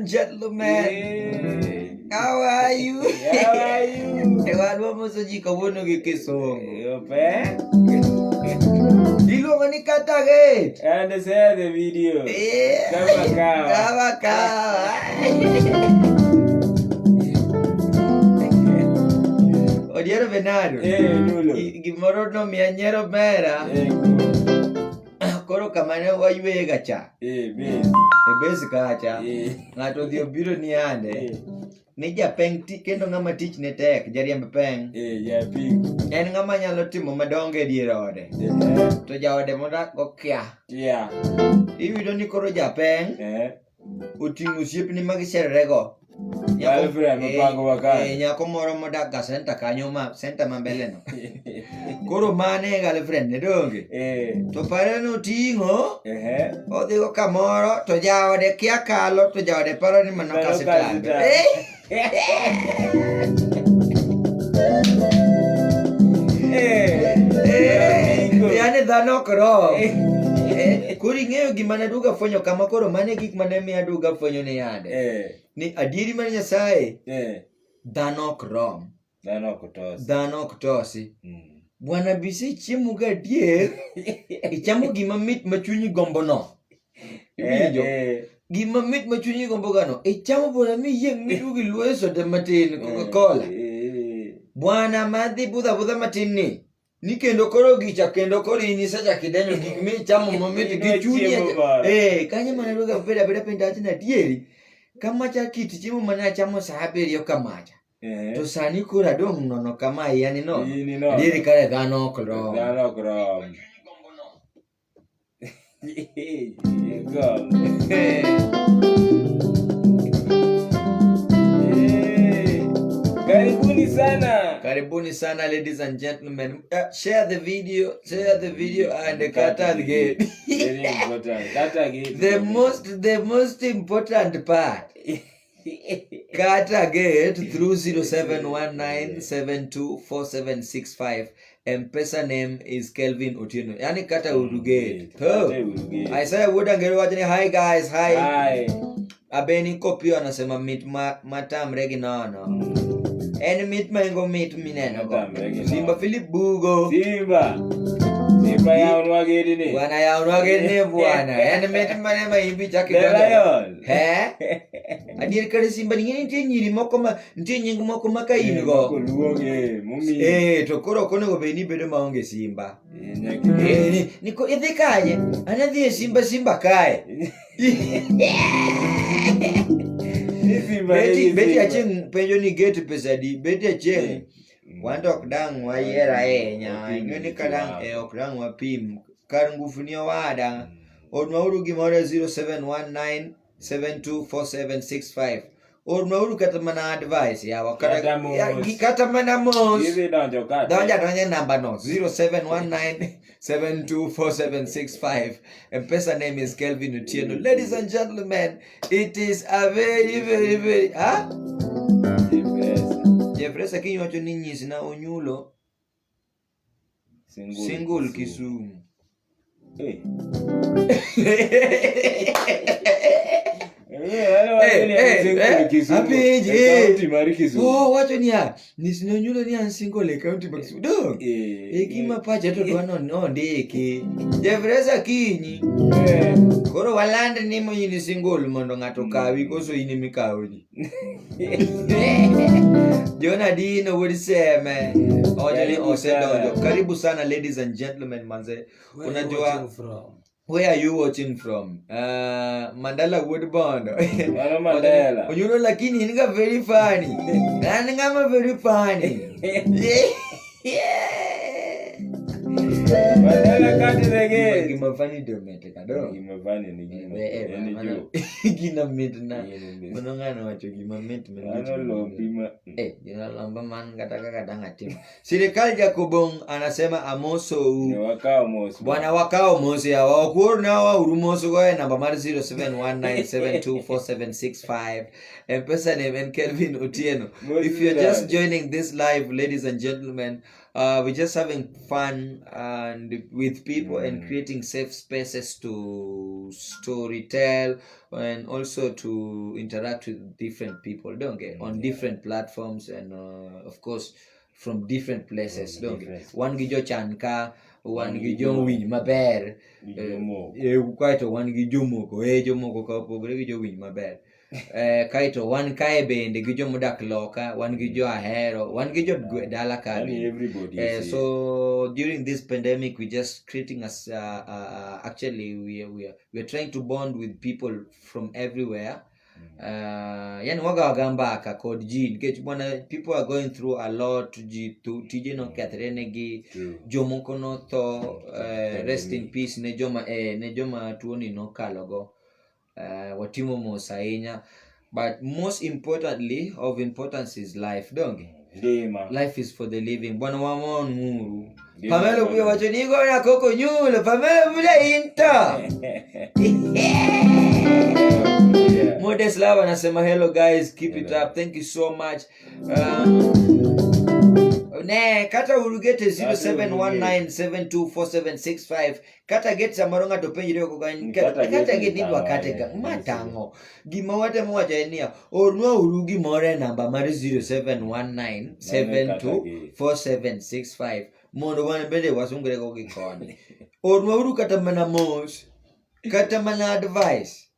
and gentlemen. How are you? How are you? Ewa moso jiko wono gi kisongo. Yope? Iluongo ni Katagate. And share the video. Kama kawa. Odiero Bernardo. Nulo. Gimoro no mi anyero mera. Koro kamane waywe gacha. Bes. Bes kacha. Ng'ato dhi obiro ni ande. Ni japeng kendo ng'ama tich ne tek, jariemb peng. Japing. En ng'ama nyalo timo madongo e dier ode. To jaode modak go kia. Yeah. Iyudo ni koro japeng oting'o osiepni magiserrego. Nyako moro modak ga senta kanyo senta ma mbele no. Koro mane girlfriend ne donge. To pare no ting'o. Odhi go kamoro to jaode kia kalo to jaode paro ni mano kasetang. Yani dhano ok rom. Koro ing'eyo gima ne aduga fwenyo kama, koro mane gik mane mi aduga fwenyo ni yande. Ni adieri mar Nyasaye dhano ok rom. Dhano ok tosi. Bwana bisi chiemo ga adier. Ichamo gima mit ma chunyi gombo no. Iwinjo? Gima mit ma chunyi gombo gano. Ichamo bwana mi yieng' midugi luoyo soda matin Coca-Cola. Bwana madhi budha matin ni kendo koro gicha kendo koro inisacha kidenyo gik michamo mamit gi chunyi. Kanyo mana duga beda pinta achina adieri. Kamacha kit chiemo mane achamo sa 7 kamacha. To sani koro adong' nono kama yani no. Adieri kare dhano ok rom. Karibuni sana ladies and gentlemen. Share the video and Katagate. Very important. Katagate. The most important part. Katagate through 0719724765. M-Pesa name is Kelvin Otieno. Yani Kata Urugate. I say Woodangeru watching. Hi guys. Hi. Abeni kopio anasema meet matam regi no. En meet mango meet mineno ko. Simba Philip Bugo. Simba ya unwageni ni. Bwana ya unwageni ni bwana. En meet mane ma imbi chaki dondo. Adier kare Simba ni ntie nyiri moko ma ntie nying moko ma ka in go. Ko luonge mumi. To koro kono go be ni bedo maonge Simba. Niko idhi kanye? Anadhi Simba kae. Beti acheng penjo ni gate pesa di. Beti acheng wanda ok dang wayiera ahinya. Ing'eni kadang ok dang wapim. Kar ngufu ni owada. Ormauru gimoro 0719724765. Ormauru kata mana advice yawa. Kata mana mos. Donja namba no 0719724765. M-Pesa name is Kelvin Otieno. Ladies and gentlemen, it is a very Jeffresa kinyocho ni nyisi na onyulo single Kisumu. Wacho niya nisinonyulo ni an single e county ma Kisumu do gima pacha to dwano ndiki Jeffresa kinyi koro waland ni mo in single mondo ng'ato kawi koso in mikawoni. Jonadino would say ojali osedonjo. Karibu sana ladies and gentlemen manze. Unajua where are you watching from? Mandala Woodbond. Mandela. You know lakini ninga very funny. Nanga very funny. Mandela kati again. Gima funny do mete kado. Gima funny ni gima. Gina mit na. Manongana wacho gima mit lopima. Jina lomba man kata ngatim. Serikali Jakobong anasema amoso Bwana wakao mosi ya wakur na wa urumoso go namba mar 0719724765. M-Pesa name and Kelvin Otieno. If you're just joining this live, ladies and gentlemen, we're just having fun and with people and creating safe spaces to storytell and also to interact with different people, don't get on different platforms and of course from different places, don't get one gi jo chanka one gi jo winy maber kaito one gi jomoko jomoko ka opogore gi jo winy maber kaito wan kae bende gi jomodak loka, wan gi jo ahero, wan gi jo dala ka so during this pandemic we just creating us actually we are trying to bond with people from everywhere. Yani waga mbaka kod ji nikech bwana people are going through a lot, ji tije no kethre negi, jomoko no tho, rest in peace ne joma tuoni no kalogo, watimo mos ahinya, but most importantly of importance is life, don't life is for the living. Bwana wamon muru Pamela buya wacho nigo na koko nyulo Pamela buya inta Modest Love anasema hello guys, keep it up, thank you so much. Kata urugete 0719724765 kata get samaro ngato penjire ko kata get ni wakate ga matango gima wate mwacha enia ornwa urugi more namba mar 0719724765 mondo wan bende wasungre ko gikoni ornwa uru kata mana mos kata mana advice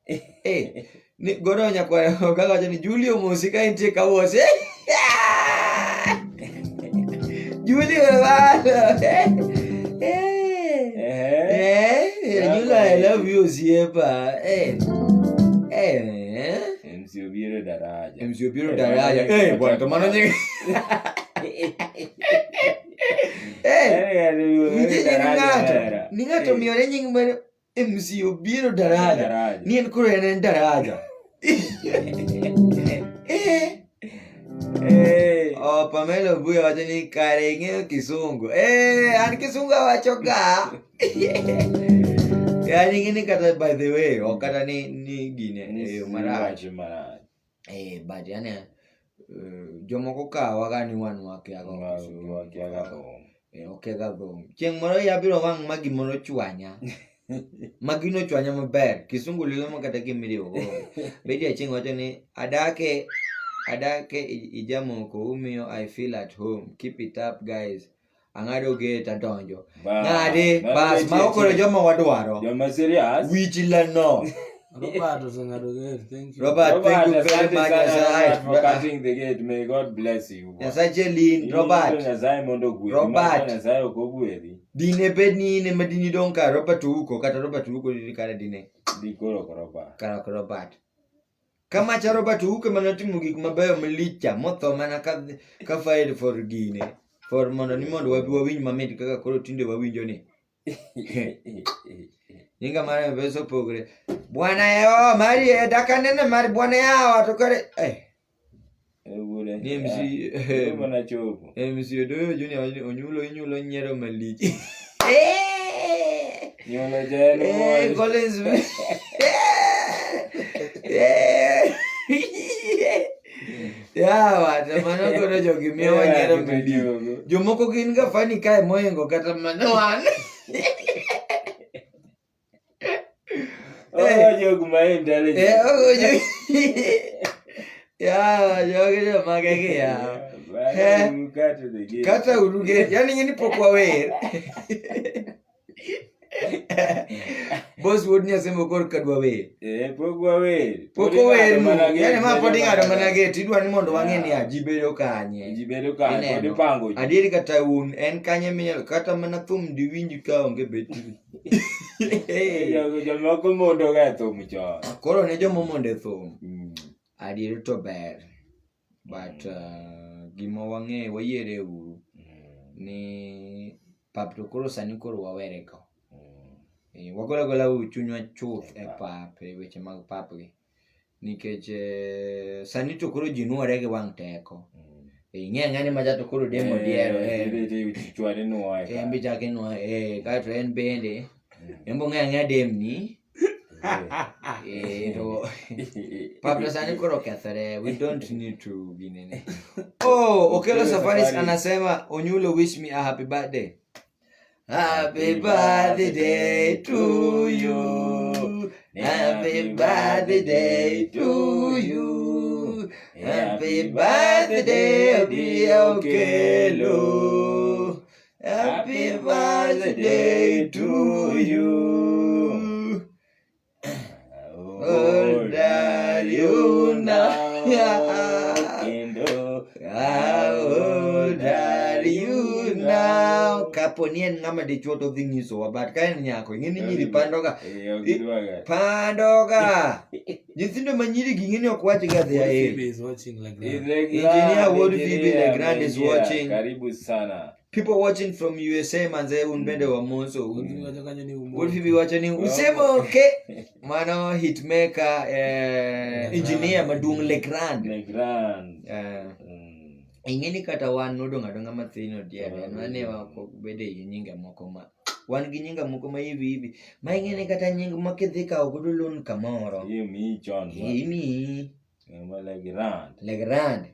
ni goronya kwa kaka ni Julio musika intie kawose Julio bala Julio I love you siepa MC Obiero daraja bwana tomano nyingi Ningato miore nyingi mwana MC Obiero daraja nien kuro enen daraja Pamela buya wacho ni kare ing'eyo kisungu an kisungu awachoga yani ngini kata by the way okata ni gine marach but yani jomoko ka wagani wan wakiago okega go chieng' moro yabiro wang' magi moro chwanya magino chwanya maber kisungu lilo makata gimiriwo go bedi chieng' wacho ni adake ijamoko umiyo I feel at home, keep it up guys. Angado get adonjo ngade bas ma okoro joma wadwaro joma serious wichila no Robert Osengado get, thank you. Robert, thank you very much for cutting the gate. May God bless you. Sajeli Robert dine bedni ne madini donka Robert uko kata Robert uko kara dine dikoro Robert kama cha Robert uko manatimu gik mabeyo mlicha motho mana ka fail for gine for mondo ni mondo wawinj mamit kaka koro tinde wawinjo ni Ninga mara beso pogre bwana yo mari dakanene mari bwana yawa to kare ni MC bwana chopo MC do junior onyulo nyero malich nyolo jeno Collins yawa tamano koro jogi miyo nyero malich jomoko gin ga fani kae moyengo kata manoan jogu ma intelligent jogi magege ya kata uruge yani ngini pokwa wer boss would nya sema kor kadwa wer pokwa wer yani ma podi ngado manage tidwa ni mondo wangeni ajibedo kanye kodi pango adieri kata un en kanye minyal kata mana thum diwinji ka onge betri jomoko mondo ga thum cho koro ne jomo monde thum adieri to ber but gima wang'e wayiere uru ni pap to koro sani koro wawere ko wagola chunywa chuth e pap e weche mag pap gi nikech sani to koro ji nuore gi wang' teko ng'ani maja to koro demo diero chake nuoye kato en bende embo ng'e demni to pap to sani koro kethore, we don't need to be nene Oh, Okelo Safaris anasema Onyulo wish me a happy birthday. Happy birthday to you. Happy birthday to you. Happy birthday, dear Okelo. Happy birthday to you. Oh, that you now. Kaponien ngama de choto thing so about kain nyako ngini nyiri pandoga nyithindo manyiri gingini okwachi ga there Phoebe is watching like that. engineer Ward Phoebe the Grand is watching. Karibu sana. People watching from USA manze unbende wa monso Ward Phoebe watching usemo okay mano hitmaker engineer madung le Grand ingeni kata wan nodonga mathino diere mane wako bede nyinga moko ma wan gi nyinga moko ma hivi ma ingeni kata nying makidhi ka ogudulun kamoro mi chon mi ma le Grand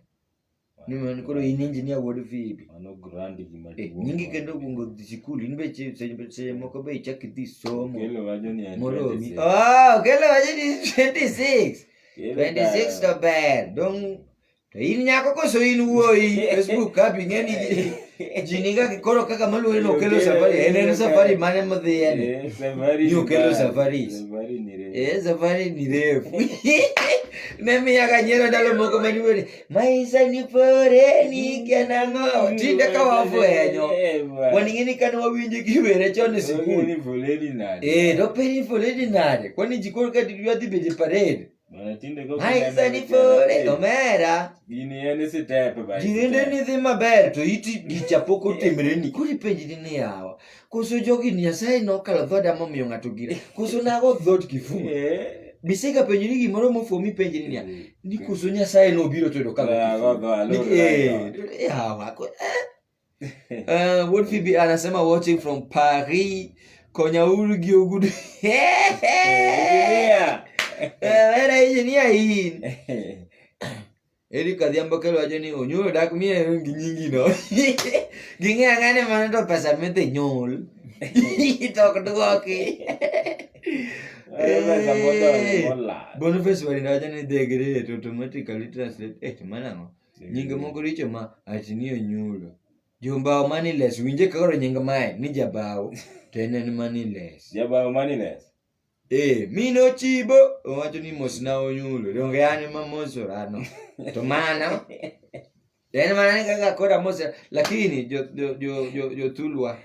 ni man koro in engineer Ward Phoebe ano Grand nyingi kendo kungo dhi sikul in be se moko be chak dhi somo kelo wajoni moromi kelo wajoni 26 to ber dong to in nyako koso in wuoi Facebook kapi ngeni jiniga koro kaka maluwe no Okelo Safari en safari mane modhi ene ni Okelo Safari safari ni refu nemi yaka nyero dalo moko maniwere maisa ni pore ni kenango tinde ka wafwenyo waningini kana wawinje kiwere chone sikul ni foleni nade do peri foleni nade kwani jikol ka didwadhi beje parade tinde go maisa ni pore omera gini ene step ba jinde ni dhi maber to iti gichapoko timreni kuri penji ni yawa koso jogi ni Nyasaye nokalo dhoda momiyo ng'ato gire koso nago dhot kifu bisega penjini gimoro mofomi penjini niya ni koso Nyasaye nobiro to kalo yawa Ward Phoebe anasema watching from Paris Konyauru gi ogudu era engineer in Erika Dhiambo kelo wajoni Onyulo dak miye gi nyingi no ging'e ng'ane mano to pesa methe nyol tok duoki Boniface walinda wajoni they great automatically translate manango nyinge moko richo ma atini Onyulo Jomba Maniles winje kagoro nyinga mae ni Jabao tenen Maniles mino chibo owacho ni mosna Onyulo donge yani mamoso rano to mana tenen mana kaka koda mosa lakini jo tulwa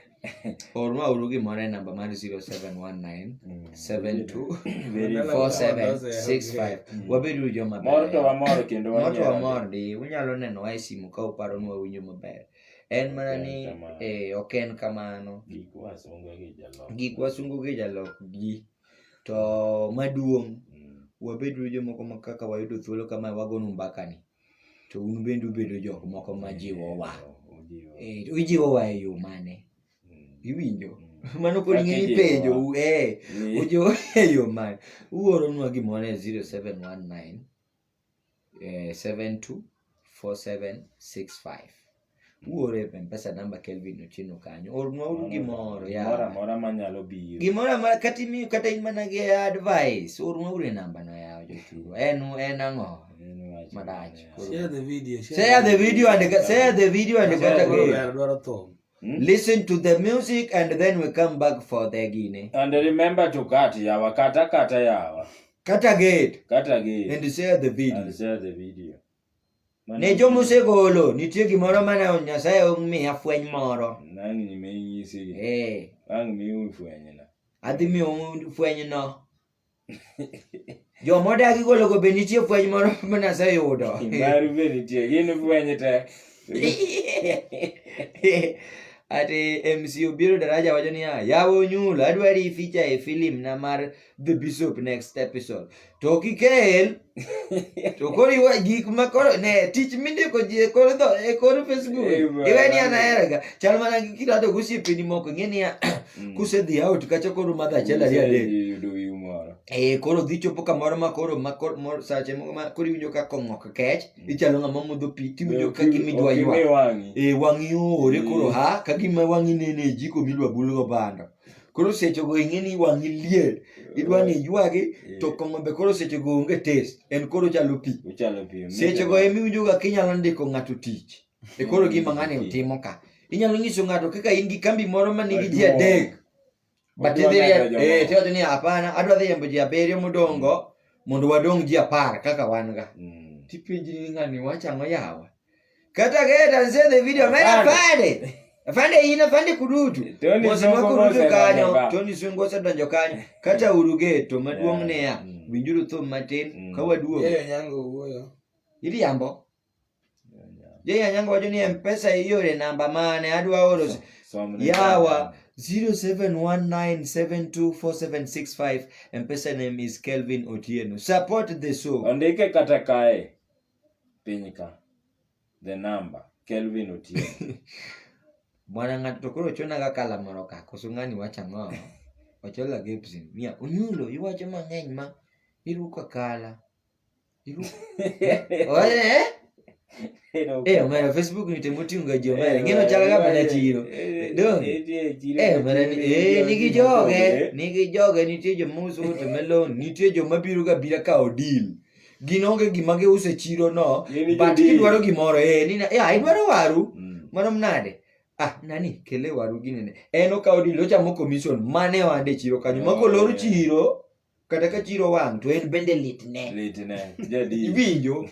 orma urugi mara namba mari 0719 724765 wabedu joma moto wa mor di unyalo neno wa simu ka uparo nwa winjo maber en mana ni oken kamano gik wasungu gi jalok gi to maduong wabedu jomoko makaka wayudo thuolo kama wagonu mbakani to un bende ubedo jok moko majiwo wa ujiwo wa e yo mane iwinjo mano kodi ng'eni penjo ujiwo e yo mane uoro nwa gimoro 0719 724765 uore pesa namba Kelvin Ochieno kanyo ornwa uru gimoro mora manyalo biro gimoro katimiyo kata in mana gi advice ornwa uru namba no yawo joturo en ang'o madach Share the video and get again. Listen to the music and then we come back for the gine and remember to cut yawa kata yawa cut again and share the video ne jomo segolo nitie gimoro mana Nyasaye omiya fweny moro nang'i nimenyisi ang mi fweny na adhi mi fweny no jomodagi golo go be nitie fweny moro ma Nyasaye yudo maru be nitie gin fweny te ati MC obiro daraja wacho niya yawo Onyulo adwari feature e film na mar The Bishop next episode to to kikel to kori wa gik makoro ne tich mindiko ji koro koro Facebook iweni anaeraga chal mana kirato gosiepeni moko ng'eni kusedhi out kacha koro madha chela ria koro dhi chopo kamoro ma koro sache moko ma koro iwinjo ka kong'ok kech ichalo ng'ama modho pi tiwinjo ka gima idwa ywa wang'i ore koro ka gima wang'i nene jiko midwa bulgo bando koro sechego ing'eni wang'i liel idwa ni ywagi to kong'o be koro sechego onge taste en koro chalo pi sechego emiwinjo ga kinyalo ndiko ng'ato tich koro gima ng'ani utimo ka inyalo nyiso ng'ato kaka in gi kambi moro ma nigi ji adek tiwacho ni hapana adwa dhi yembo ji 7 modongo mondo wadong ji 10 kaka wan ga tipenji ni ng'ani wachang'o yawa kata geta nse video mera afande ina fande kudutu kudutu kanyo Tony Swingo osedonjo kanyo kata urugeto maduong' ne ya winjuru thum matin ka waduogo nyango wuoyo ili yambo nyango wacho ni M-Pesa iore namba mane adwa oro yawa 0719724765 M-Pesa name is Kelvin Otieno. Support the show. Ondike kata kae pinyka the number Kelvin Otieno. Bwana ng'ato koro chona ga kala moro ka koso ng'ani wacha ng'o ochola gepsin mia unyulo iwacho mang'eny ma iruka kala mara Facebook ni temotinga jo mara ngino chalaga bana chiro dong mara nigi joge nitie jo muso to melon nitie jo mabiro ga bira ka odil ginonge gima ge use chiro no but kidwaro gimoro nina idwaro waru mano mnade nani kele waru ginene eno ka odil ochamo commission mane wande chiro kanyo makolor chiro kata ka chiro wang to en bende litne jadi ibinjo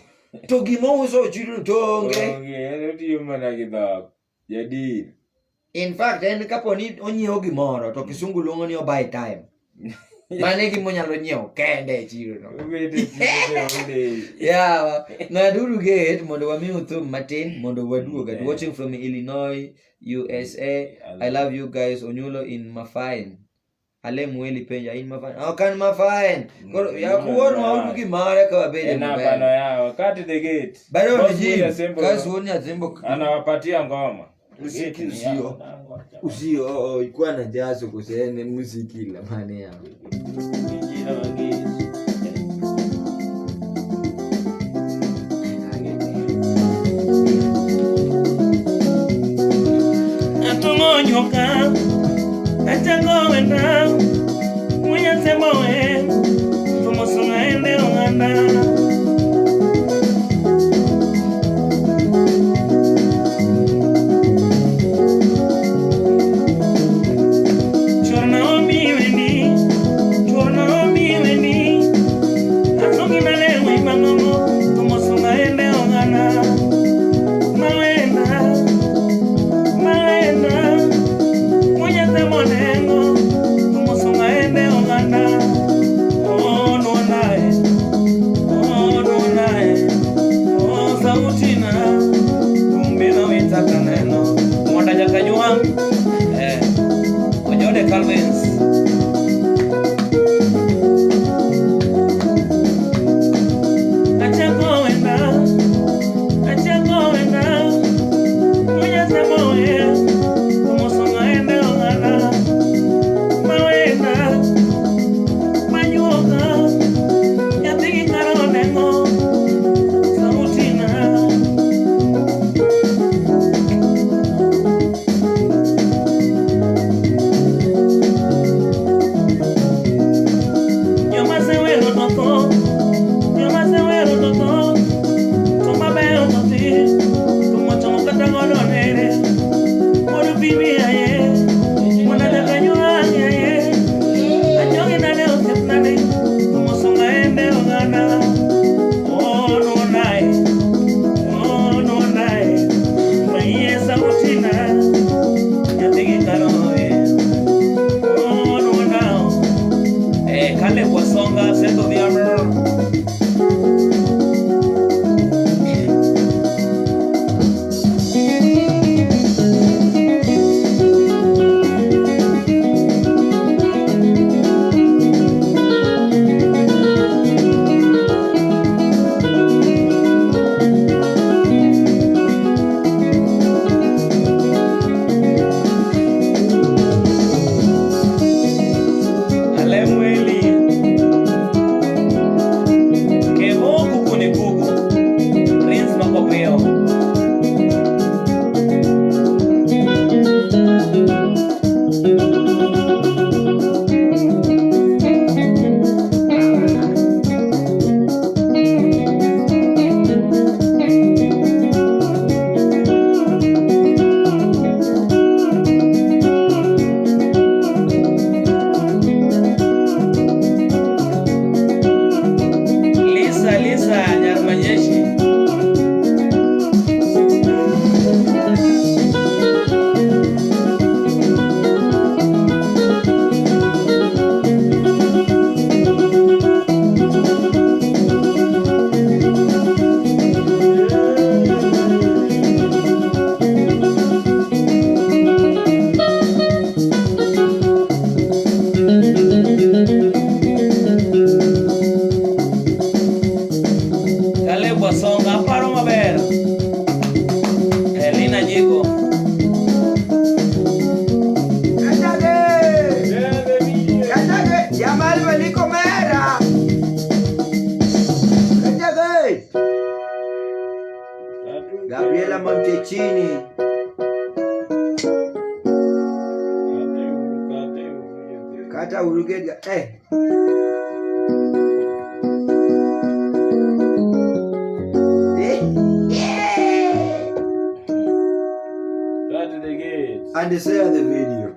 to gimouso chiro tonge tiyo mana gi dhok jadi in fact en kaponi onyiewo gimoro to kisungu luongo ni buy time mane gimonyalo nyiewo kende chiro no ng'aduru gate mondo wamiu thum matin mondo waduoga watching from Illinois USA. I love you guys. Onyulo in Mafine ale mweli penja in Mafine kan Mafine ya kuona waudu gimara ka wabede mbele yao kati the gate bado ni kazi woni azimbo anawapatia ngoma muziki usio ikuwa na jazo kusene muziki la mane yao atongonyoka atangowenda mwenye semoe tumusonga ende onganda sauti chini. Kata urugedga. And share the video.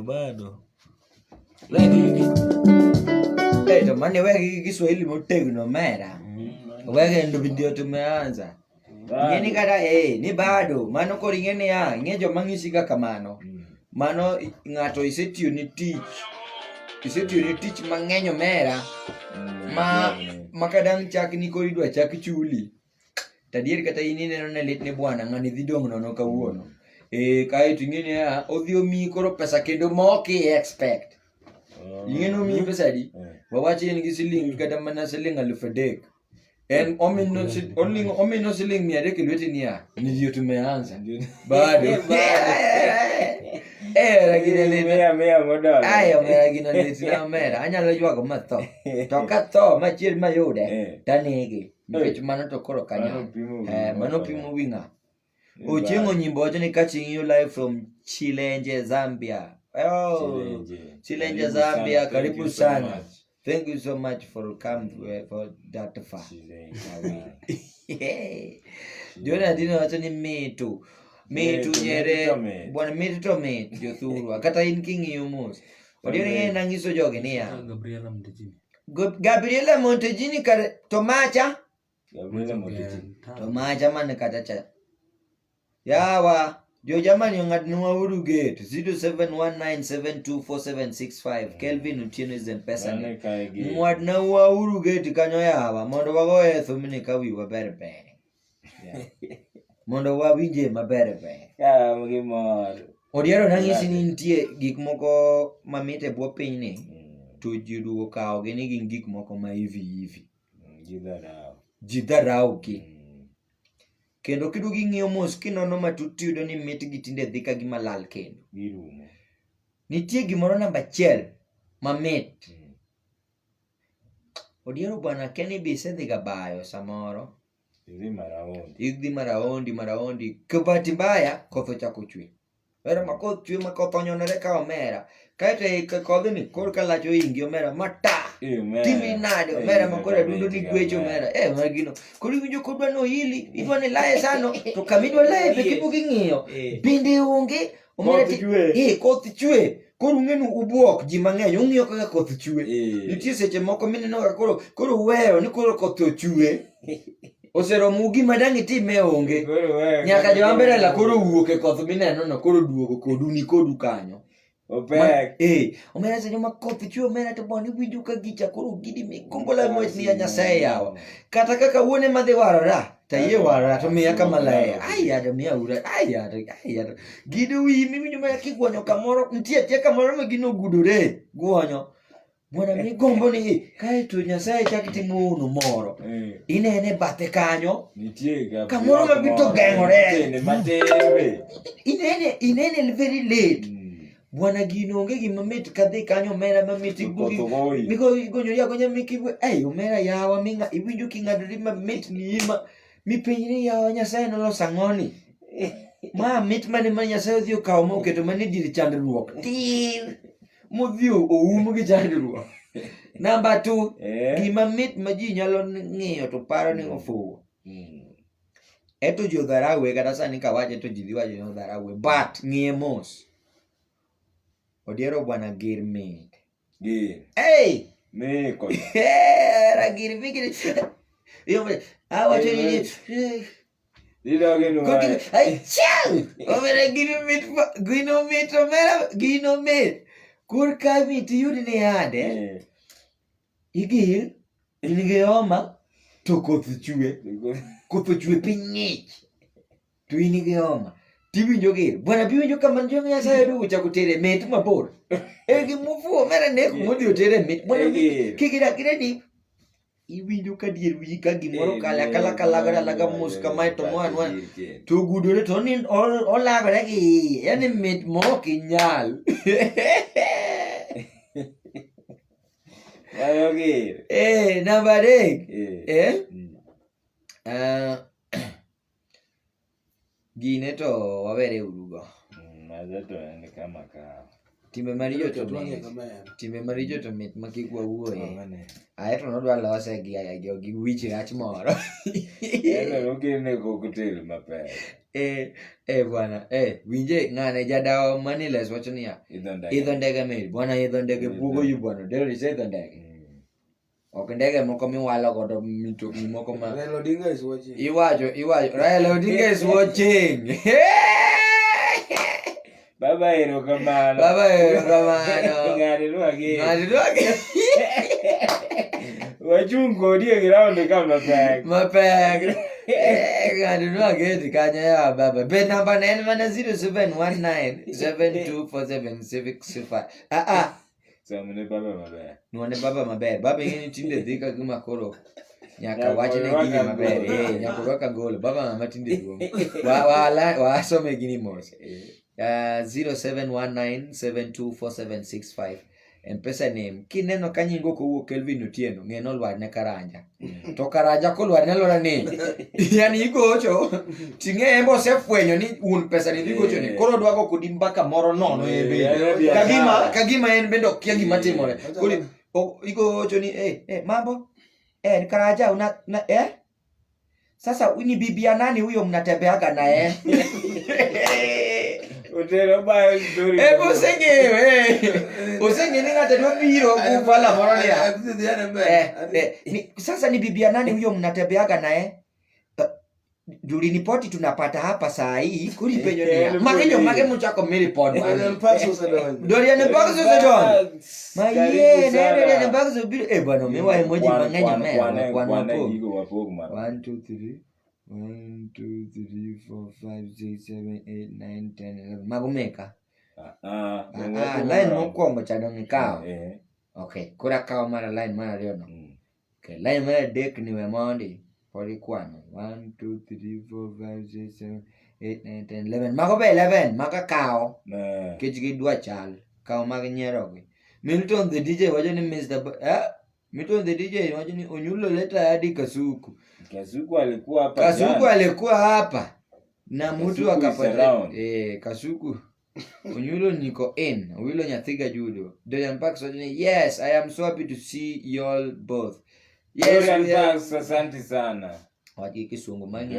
Bado. Jamani, wewe Kiswahili motegno mera. Wewe ndo video tumeanza. Ngeni kata ni bado mano koringene ya ngejo mangisiga kamano. Mano ngato isetiyo ni teach mangenyo mera. Makadang chak ni koridwa chak chuli. Tadier kata ini neno na lit ne bwana ngani dhidong no kawuono. Kae tingene ya odhio mi koro pesa kendo moki expect. Ingeno mi pesa di. Wawachi en gisiling kata mana siling 3,000. En omino siling 300 kilweti niya. Ndio tumeanza. Bado. Ragina le mea modal. Ragina le sina mera. Anyalo ywago matho. To katho machiel mayude. Tanege. Nikech mano to koro kanya. Mano pimo winga. Uchingo nyimbo wacho ni catching you live from Chilenje, Zambia. Chilenje, Zambia. Karibu sana. Thank you so much for coming for that far. Jona dino wacho ni metu nyere. Bwana metu to metu jothuru. Kata in king yumus. Odiyo ni nangiso joge niya. Gabriela Mdejini. Gabriela Montegini kare Tomacha Gabriela Montegini. Tomacha man katacha. Yawa jo jamani ong'adnwa uru gate 0719724765 Kelvin Otieno is M-Pesa ni. Ng'adnwa uru gate kanyo yawa mondo wagoye thumni ka wiwa ber ber. Mondo wawinje maber ber. Ka mor. Odiero nang'isi ni nitie gik moko mamit e bwo piny ni. To ji duogo kawogi ni gin gik moko ma hivi. Ji dharau ki. Kendo kiduogo ing'iyo mos kinono matut tiyudo ni mitgi tinde dhi ka gima lal kendo. Girumo. Nitie gimoro namba 1 mamit. Odiero bwana Kenny be isedhi ga bayo samoro. Idhi maraondi. Kibati mbaya koth ochako chwe. Vera makoth chwe makoth onyonore ka omera. Kaete kodhi ni korka lach oingi omera mata. Timi nade omera makora dundo ni gwecho omera. Magino. Kori winjo kodwa no hili. Idwa ni lae sano. To kamidwa lae pe kipo ging'iyo. Bende onge. Omera koth chwe. Koro ung'enu ubuok ji mang'eny ung'iyo kaka koth chwe. Nitie seche moko mineno ka koro weyo ni koro koth ochwe. Oseromo gima dang' itime onge. Nyaka jowambere la koro wuok e koth mineno no koro duogo kodu ni kodu kanyo. Opek. Omera seche ma koth chwe omera to boni winjo ka gicha koro gidi mi gombola mwech ni ya Nyasaye yawa. Kata kaka wuone madhi warora. Tayie warora to miya kamalae. To miya ura. To. Gido wi mi winjo ma kigwonyo kamoro. Nitie kamoro ma gino gudore. Gwonyo. Bwana mi gombo ni kae to Nyasaye chak timo uno moro. Inene bathe kanyo. Nitie kamoro ma bito geng'ore. Inene Inene very late. Bwana gino onge gima mit kadhi kanyo omera mamit igonyo mikibwe. Omera yawa minga iwinjo king'adori mamit ni ima. Mipenyre yawa Nyasaye noloso ang'oni. Ma mit mane ma Nyasaye odhi okawo ma oketo mane dir chandruok. Tir. Modhi oum gi chandruok. Namba 2, gima mit ma ji nyalo ng'iyo to paro ni ofuwo. Eto ji odharawe kata sani kawache to ji dhi wacho ni odharawe. But ng'iye mos. Odiero bwana gir mit. Meko. Gir mikiri. Awacho ni omera gino mit. Kur ka mit yud ni ade. Igir. Inige homa. To koth chwe. Koth chwe piny ng'ich. To inige homa. Tiwinjo gir. Bwana biwinjo kama njongo Nyasaye dugo chako tere mit mabor. Gimufuo omera nek modhi otere mit. Bwana kikira ni iwinjo ka dier wi ka gimoro kalaga mos kamae to mwanwa to gudore to ni olagore gi yani mit mok inyal. Namba 3. Gine to wawere urugo. Timbe maricho to mit makikwa wuoye. Aeto nodwa lose gi wich rach moro. Bwana, winje ng'ane jadawa Maniles wacho niya. Idho ndege mit. Bwana idho ndege buogo yu bwana. Dero ni idho ndege. Ok ndege moko miwalo godo mitokni moko ma. Raila Odinga is watching. Iwacho. Raila Odinga is watching. Baba erokamano. Ng'ani lwagi. Wachung' kodi e ground ka mapek. Ng'ani lwagi kanyo ya baba. Be namba ne en mana 0719724765. Somne baba maber. Nuone baba maber. Baba ing'eni tinde dhi ka gima koro nyaka wachne gini maber. Nyaka rwaka ngolo. Baba mama tinde duong'. Wasome gini mos. 0719724765 M-Pesa name. Kineno ka nyingo kowuok Kelvin Otieno ng'e nolwar ne Karanja. To Karanja kolwar ne alwora ni. Yani igocho. Ting'e embo osefwenyo ni un pesa ni dhi gocho ni. Koro dwago kodi mbaka moro nono ebe. Kagima en bendo kia gima timore. Kuri igocho ni mambo. Ni Karanja una Sasa ni bibi ya nani huyo mnatembeaga naye? Utero bayo story. Usenge ni ngata do biro kupala moro ni. Sasa ni bibia nani huyo mnatembeaga naye? Dulinipoti tunapata hapa saa hii kuri penyo ni. Makenyo mchako miliponi. Dorian Parks was alone. Dorian Parks was alone. Maye Dorian Parks ubiri bwana mewa emoji manganyo mewa kwa napo. 1 2 3 1 2 3 4 5 6 7 8 9 10 11 magomeka. Line mokwongo chado ngikao. Okay, kura kao mara line mara leo no. Okay, line mara dek ni wemondi. Poli kwano 1 2 3 4 5 6 7 8 9 10 11 mago be 11 maga kao kejigi dua chal kao mag nyerogi. Milton the DJ wajo ni Mr. Milton the DJ wajo ni Onyulo leta hadi Kasuku alikuwa hapa na mtu akapata Kasuku Onyulo niko in Onyulo nyathiga judo. Dorian Parks wajo ni yes I am so happy to see you all both. Yes, Parks, asante sana. Waji kisungu mangi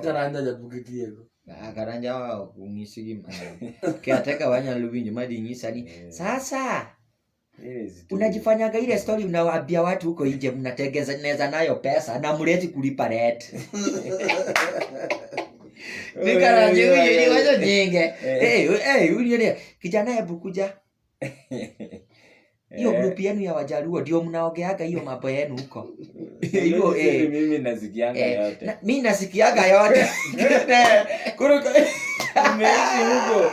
Karanja ja bukitiego. Karanja wa kungisigi mangi. Kiateka wanya lubinyo madi ngisa ni. Sasa unajifanyaga ile story unawaambia watu huko nje mnatengeneza nayo pesa na mleti kulipa rent. Nikaranja huyo ni wazo nyinge. Huyo kijana hebu kuja. Hiyo group yenu ya Wajaluo ndio mnaogeaga hiyo mambo yenu huko. Hiyo mimi nasikianga yote. Mimi nasikiaga yote. Kuruko. Umeishi huko.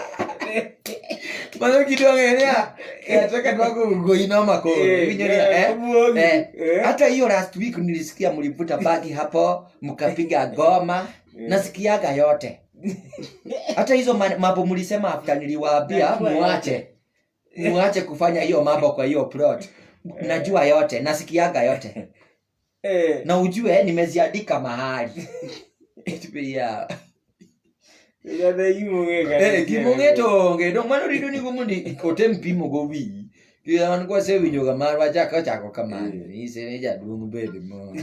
Bado kidogo ya nataka ndogo ngoina mako. Hata hiyo last week nilisikia mlivuta bagi hapo mkapiga goma. Nasikiaga yote. Hata hizo mambo mlisema after niliwaambia muache kufanya hiyo mambo kwa hiyo plot. Najua yote, nasikiaga yote. Na ujue nimeziandika mahali. Pia. Kimongeto ngedo mano rido ni gumundi kote mpimo go wi. Kila kwa sewi nyoga marwa chako kama ni seneja dungu bebe mo.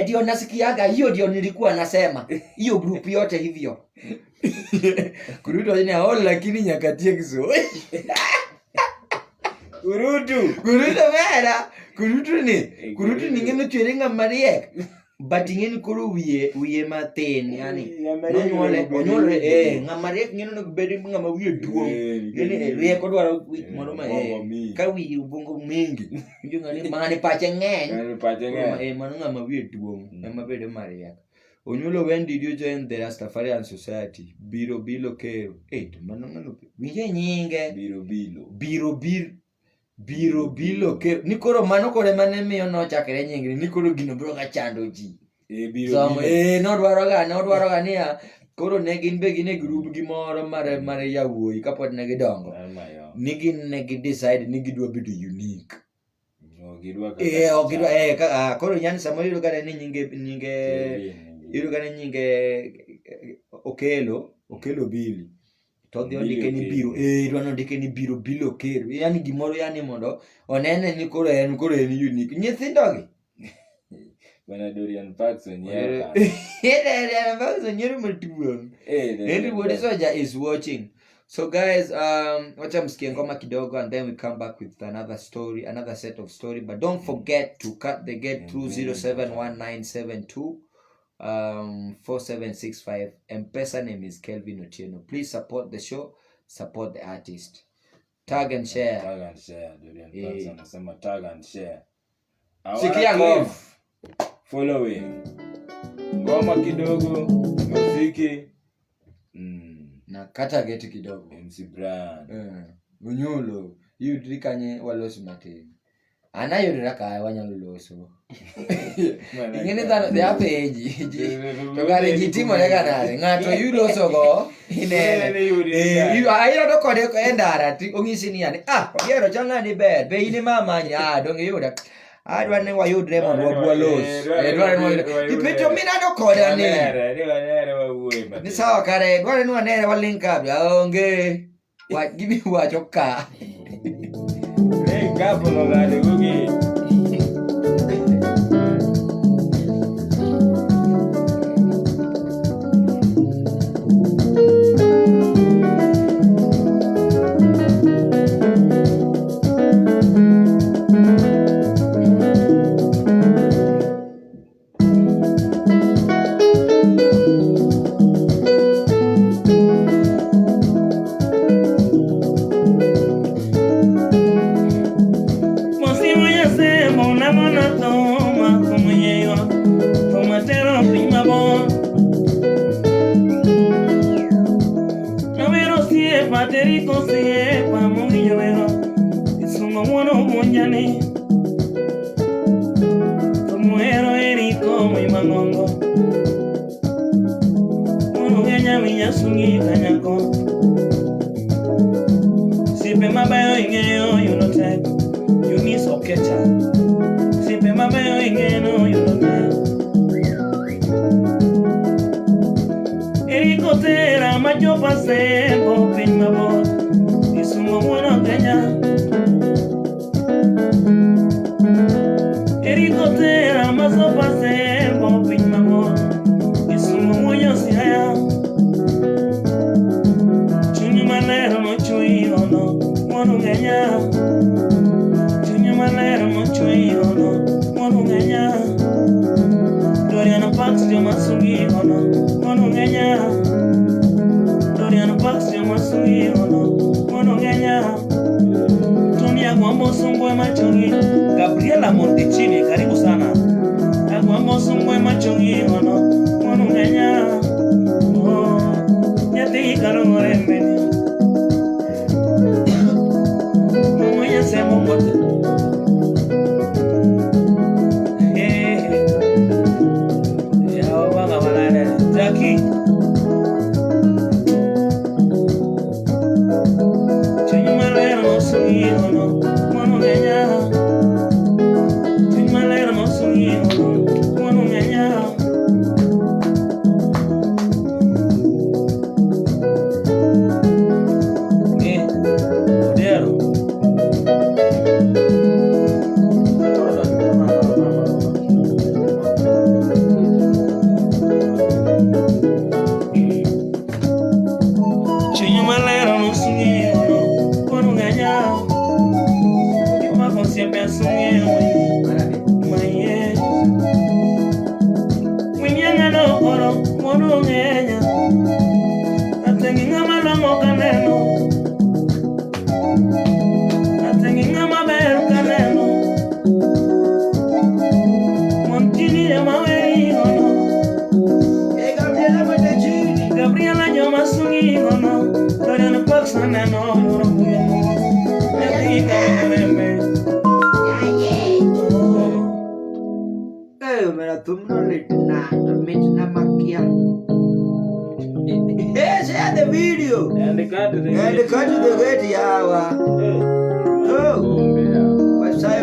Ndio nasikiaga hiyo ndio nilikuwa nasema. Hiyo group yote hivyo. Kurudo ni hao lakini nyakatie kiso. Kurutu ni ngene twirenga mariek but ngene kuru wiye maten yani onyole ngamariek ngene no bedi ngama wiye duo ngene rieko dwaro mondo ma ka wiye ubongo mingi ndio ngani mane pache ngeny mano ngama wiye duo ema bedo mariek. Onyulo when did you join the Rastafarian Society? Biro kero. To mano ngano wiye nyinge Biro ke nikoro mano kore mane miyo no chakere nyingri nikoro gino bro ga chando ji no dwaro ga niya koro ne gin be gine group gimoro mare yawuoyi kapod ne gidongo ne decide ni gidwa bedo unique koro nyani samoro yiro gane ni nyinge okelo bili to dio ndike ni biro dwano ndike ni biro kero yani gimoro yani mondo onene ni koro en unique nyithindo gi bana Dorian Parks onyeka Dorian Parks onyero matuo everybody soja is watching. So guys wacha msikie ngoma kidogo and then we come back with another set of story, but don't forget to cut the gate through 071972 4765. M-Pesa name is Kelvin Otieno. Please support the show, support the artist. Tag and share. Dorian Parks anasema tag and share. Sikia ngoma. Following. Ngoma kidogo, muziki. Na kata gate kidogo. MC Brand. Onyulo. Yudrikanye walosi mate. Anayodrika wanyaloso. Ingene dano de apeji. Tokare gitimo lega nare. Ngato yuloso go. Ayiro to kode ko endara ti ongisi ni yani. Yero changani bed. Be ine mama ni donge yuda. Adwane wayudre mon wabualos. Ipito mina do kode ni. Ni sawa kare. Dwane no nere walink up. Onge. Give me wachoka. Gapo gade gugi munya sungi kanyako. Sipe mabayo ingeyo yunotek, yunis okecha. Sipe mabayo ingeyo yunotek. Erikotera majopa sembo pin mabot, isumo mwana Kenya. Erikotera masopa sembo pin mabot, isumo mwana siaya. Chunyu malero no chui ono, mwana Kenya. Chunyu malero no chui ono, mwana Kenya. Doriana Pax yo masungi ono, mwana Kenya. Doriana Pax yo masungi ono, mwana Kenya. Tony Agwambo Songwe Machongi, Gabriela Montechini, karibu sana. Agwambo Songwe Machongi ono, mwana Kenya. Oh, nyati karongore mbeni. Mwenye semo mwote. Jackie. Chinyu malero no sungi ono, mwana Kenya. Chinyu malero no sungi ono, mwana Kenya. Dero. Chinyu malero no sungi ono, mwana Kenya. Mako siempre sungi ono, maye. Mwinyanga no oro, mwana Kenya. Atengi ngama lango kaneno. Atengi ngama beru kaneno. Montini ya maweri ono. Gabriela Montechini. Gabriela yo masungi ono. Doriana Pax aneno yoro buyono. Nyati karembe. Me la tumno na makia. Share the video. And the cut to the And cut to the gate yawa. Oh, what's that?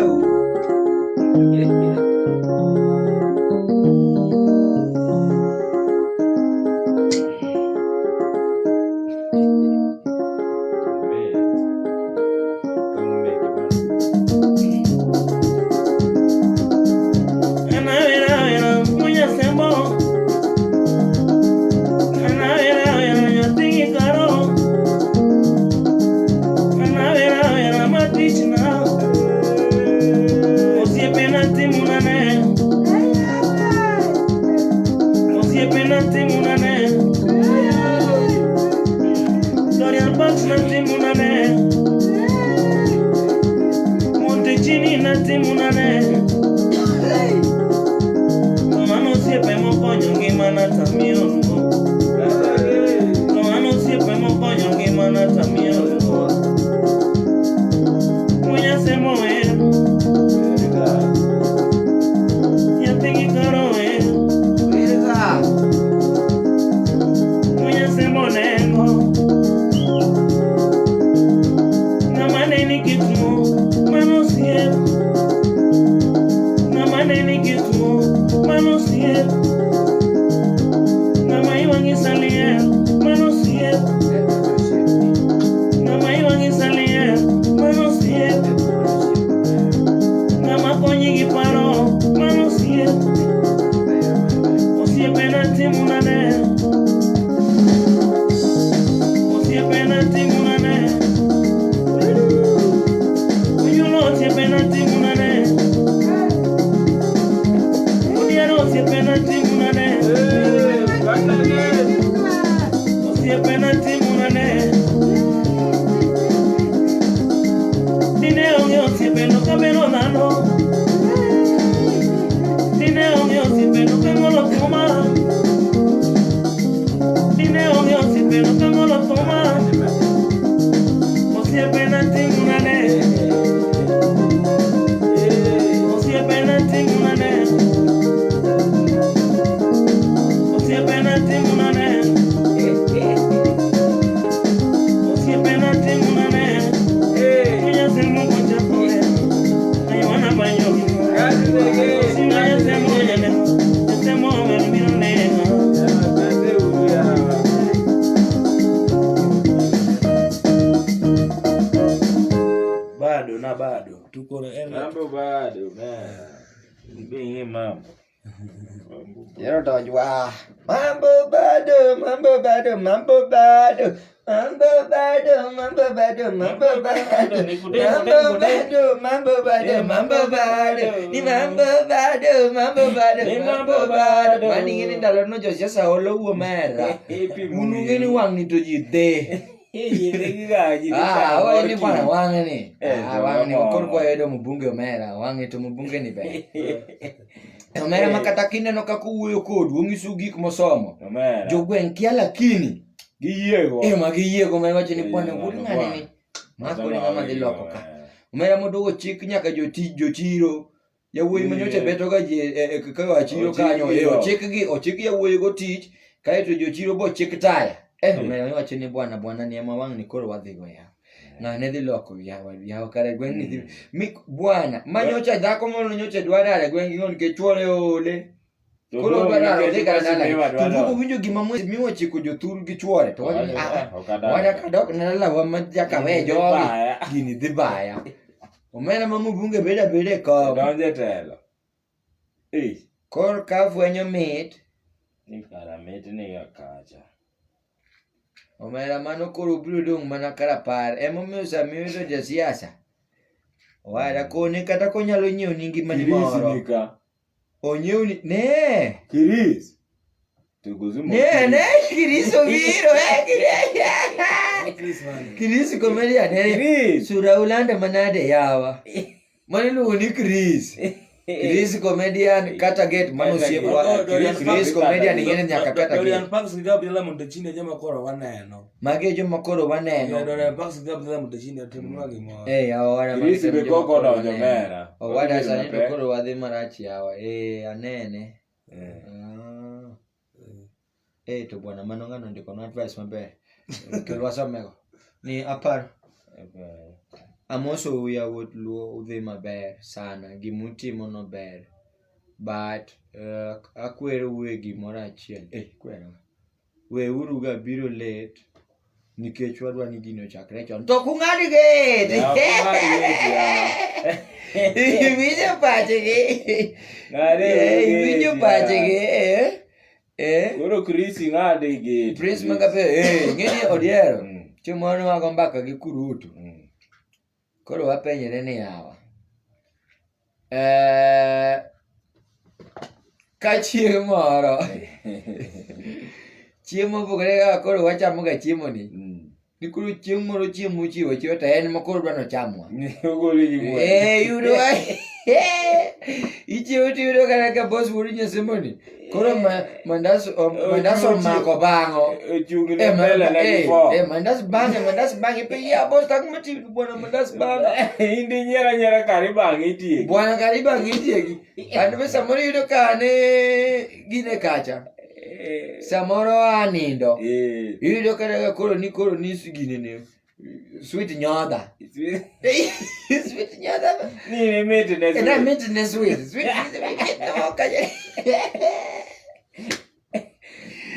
Dorian Pax nanti munane, Montechini nanti munane. Mano siempre mo coño que mana también. Mano siempre mo coño que mana también. Voy a hacer mover. Ya tengo caro voy a hacer monengo. Na maneni kitu, mano siempre. Na maneni kitu, mano siempre. Na mai wangi salir, mano siempre. Na mai wangi salir, mano siempre. Na makonyi giparo, mano siempre. O siempre na timunane. O siempre na timunane. Uyulo siempre na timunane. Udiaro siempre na timunane. O siempre na timunane. Dinero yo siempre no camino dando. Dinero yo siempre no tengo lo toma. Bingi mambo. Yero to jwa. Mambo bado, mambo bado, mambo bado. Mambo bado, mambo bado, mambo bado. Mambo bado, mambo bado, mambo bado. Ni mambo bado, mambo bado, Ni mambo mambo bado. bado. Mani ngini ndalo no jo siasa olo wo mera. Unu ngini wang ni to jide. Wewe ni bwana wangu ni. Wangu ni wakoro kwa yedo mbunge omera, wangu to mbunge ni be. Omera makata kinde no kakuwuoyo kodu, ongisu gik mosomo. Jogweng' kia lakini Giyiego. ma giyiego ma wacho ni bwana wuod ng'ani ni. Mako ni ng'ama dhi loko ka. Omera moduogo chik nyaka jochiro. Yawuoyi manyocha beto ga ji ka wachiro kanyo. Ochik yawuoyi go tich, kaeto jochiro bo chik taya. Omera wacho ni bwana ni ema wang' ni koro wadhi go ya. Ng'ane dhi loko yawa kare gweng' ni dhi. Bwana manyocha dhako mono nyocha dwarare gweng' ng'on ke chwore ole. Koro dwarare dhi kare dala. Tudugo winjo gima miwa chiko jothur gi chwore to wacho ni wada kadok na dala wa majaka we jogi gini dhi baya. Omera mamu bunge bede ko. Donje telo. Kor ka fwenyo mit. Ni kara mit ni kacha. Omera mano koro biro dong' mana karapar. Emomiyo samiyo to jasiasa. Wada kone kata konyalo nyiewo ni ngimani moro. Onyiewo ni ne. Kiris. Tuguzumo. Ne Kiris obiro Kiris comedian Kiris. Sura ulanda manade yawa. Maniluongo ni Kiris. Kiris comedian kata get mano siepwa. Kiris comedian ngene nyaka kata get. Dorian Parks ngabila Montechine jama koro waneno. Mage joma koro waneno. Dorian Parks ngabila Montechine timwa gimo. Yawa wada Kiris be koko donjo mera. Wada sani to koro wadhi marach yawa. Anene. To bwana mano ng'ano ndiko no advice maber. Kelwa somego. Ni aparo. Amoso yawuot luo udhi maber sana. Gimutimo no ber. But akwero we gimoro achiel. Kwero. We uru ga biro late. Nikech wadwa ni gino chakre chon. To kung'adi gate. Iwinjo pachegi. Iwinjo pachegi. Koro Chris ng'ade gate. Prince Magape, ng'eni odiero. Chimoni wago mbaka gi kurutu. Koro wapenyere ni yawa. Ka chieng' moro. Chiemo pogore ga koro wachamo ga chiemo ni. Ni koro chieng' moro chiemo chiwo to en makoro dwano chamwa. Yudo ichiwo to yudo kana ka boss wuod nyasemoni. Koro mandas mako bang'o. Mandas bang'e pe ya boss tak mati bwana mandas bang'e. Indi nyera kari bang'e tieki. Bwana kari bang'e tieki. An be samoro yudo kane gine kacha. Samoro anindo. Yudo kana koro ni gine ne. Sweet nyodha. Sweet nyodha. Ni mete And I meant in this way. Sweet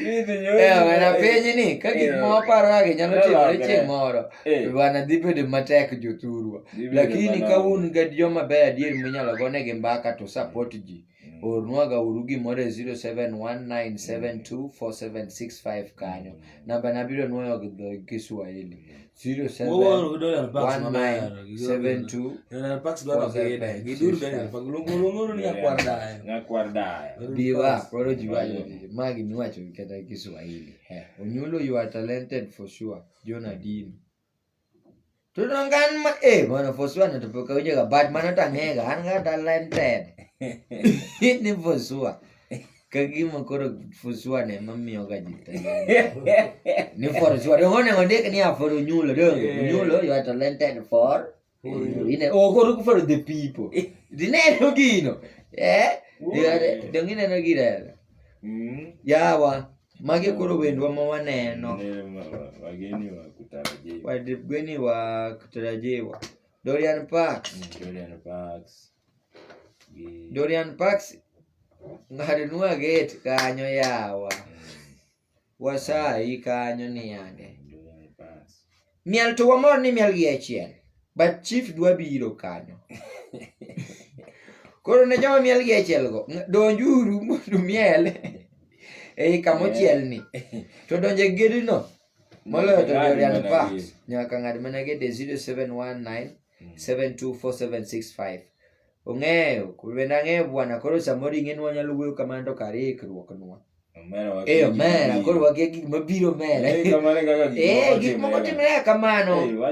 Wena penji ni kaki mwaparo wage nyalo timore chieng' moro. Wana dhi bedo matek jothurwa. Lakini kawun gad joma beyo adier minyalo gonegi mbaka to support ji. Ornwaga uru gimoro 0719724765 kanyo. Namba nabiro nuoyo gi Kiswahili. 0719724765. Biwa koro jiwayo magi miwacho kata Kiswahili. Onyulo you are talented for sure. Jonah Dean. Tunongan mana for sure na tupoka ujega but mana tangega anga talented. Ni for sure. Kagima koro for sure ne mamiyo ga jita. Ni for sure. Ngone ni for unyulo dong. Unyulo you are talented for. Ine koro for the people. Dinero gino. Dongine no gira. Yawa. Mage koro wendwa mawaneno. Wageni wa kutarajiwa. Dorian Parks. Dorian Parks. Ngarinua gate kanyo yawa. Wasai kanyo ni yande. Miel to wamor ni miel gi achiel. But chief dwa biro kanyo. Koro ne joma miel gi achiel go donjuru mondo miel ei kamochiel ni to donje gedino moloyo to Dorian Parks nyaka ng'ad mana gede 0719 724765 ong'eyo bende ang'eyo bwana koro samoro ing'eni wanyalo wuoyo kamano kar ikruok nwa omera koro wakia gik mabiro mera gik moko timre kamano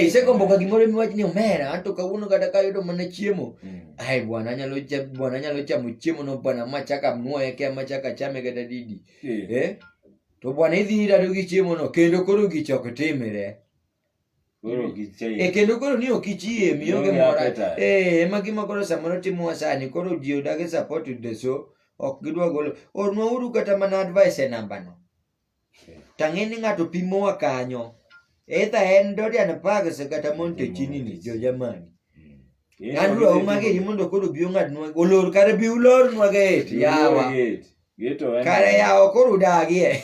isegomboga gimoro miwach ni omera anto kawuono kata kayudo mana chiemo ai bwana anyalo chamo chiemo no bwana machaka nuoye kia machaka chame kata didi to bwana idhi irado gi chiemo no kendo koro gichok timre kendo koro ni ok ichiem ionge mora ema gima koro samoro timowa sani koro ji odagi support the show ok gidwa golo ornwa uru kata mana advice e namba no tang'e ni ng'ato pimowa kanyo either en Dorian Parks kata Montechini ni jo jamani andro umageri mondo koro bi ong'adnwa olor kare bi ulornwa gate yawa kare yawa koro udagie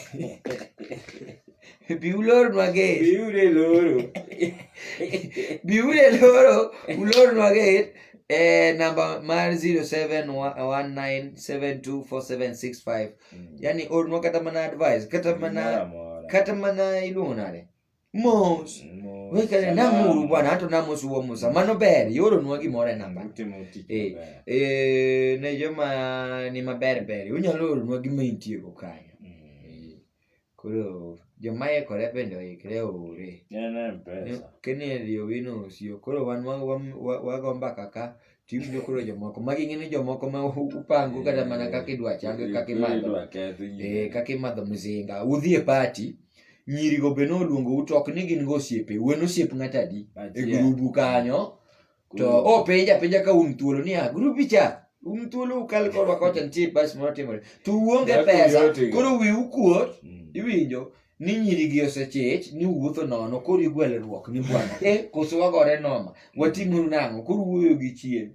biulornwa gate biure loro ulornwa gate namba mar 0719724765 yani ornwa kata mana advice kata mana iluongo nade mos wekane namuru bwana ato namos uwo musa mano ber yoronwa gimoro e namba ne joma ni maber unyalo oronwa gima intiego kanyo koro joma ikore bende oikre ore kene dio wino osio koro wan wago mbaka ka tiwinjo koro jomoko maging'eni jomoko ma upango kata mana kaka idwa change kaka imadho mzinga udhi e party nyirigo be noluongo utok ni gin go osiepe wen osiep ng'atadi e grubu kanyo to penja ka un thuolo ni grupi cha un thuolo ukal korwa kocha nitie bas moro timore to uonge pesa koro wi ukuot iwinjo ni nyirigi osechech ni wuotho nono koro igwelruok ni bwana koso wagore noma watimuru nang'o koro wuoyo gi chien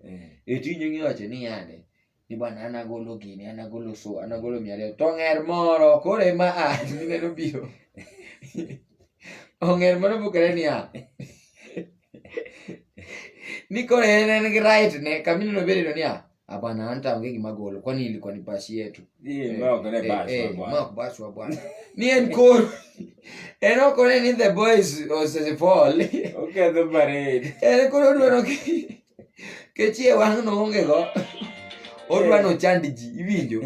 tinyo ng'iwacho ni yande ni bwana anagolo gini anagolo 200 to ng'er moro koro ema nineno biro ong'er moro bukore ni ni koro en gi right ne kamino bedo ni bwana anta onge gima golo kwani ilikuwa ni basi yetu mako basi wa bwana ni en koro en okone ni the boys ose fall okay the parade en koro dwaro ke chie wang no onge go odwano chandi ji iwinjo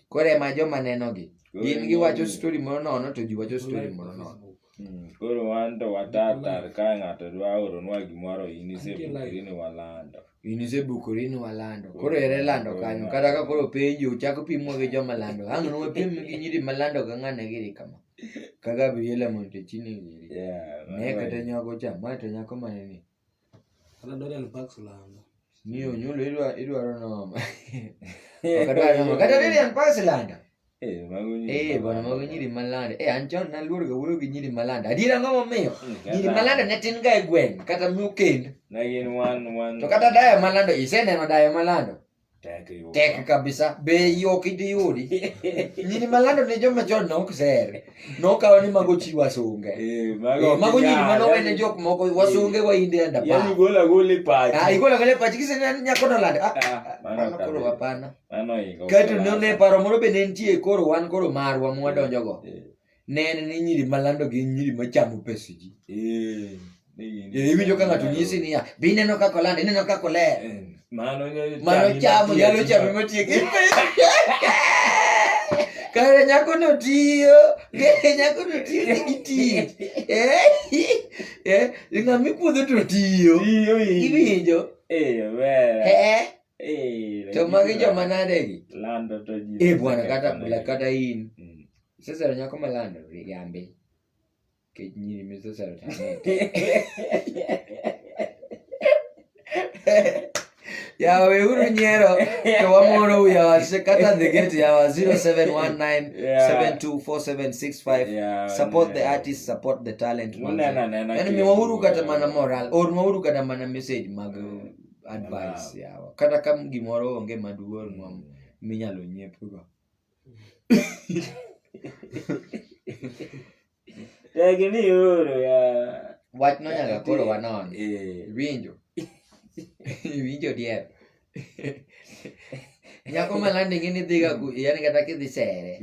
kore ma joma neno gi gin giwacho story moro nono to ji wacho story moro nono koro wanto watatar ka ng'ato dwa oronwa gimoro inisebukori ni walando koro ere lando kanyo kata ka koro penjo chako pimo gi joma lando ang' no pim gi nyiri malando ka ng'ane giri kama kaka Biela Montechini giri ne kata nyako cha ma to nyako maneni ana Dorian Parks lando ni onyulo idwaro noma kata Dorian Parks lando bwana mago nyiri malanda anchon naluor ga wuoyo gi nyiri malanda adiera ng'o momiyo nyiri malanda ne tin ga e gweng' kata mukend na yin one to kata dayo malando iseneno dayo malando tek kabisa be yok idiyudi nyiri malando ne joma chon nok ser nokawo ni mago chi wasunge mago nyiri manowene jok moko wasunge wainde anda pa igola gole pachi kisene nyako nolando koro hapana kato none paro moro be ne nitie koro wan koro marwa mwadonjo go ne ni nyiri malando gi nyiri machamo pesa ji iwinjo ka ng'ato nyisi niya bineno kako lando ineno kako ler mano chamo nyalo chamo matiek kare nyako no tiyo nigi tich ng'ami puodho to tiyo iwinjo to magi joma nadegi lando to ji bwana kata in sesero nyako malando yambe ke nyiri misesero tanete yawe uru nyero to wamoro yawa kata the gate yawa 0719724765 support the artist support the talent yani miwauru kata mana moral or miwauru kata mana message mag advice yawa kata kam gimoro onge maduor minyalo nyiepugo Gini oro ya wach no nyaka koro wanon winjo Winjo diep. Nyako malandi ngini dhiga yani kata kidhi sere.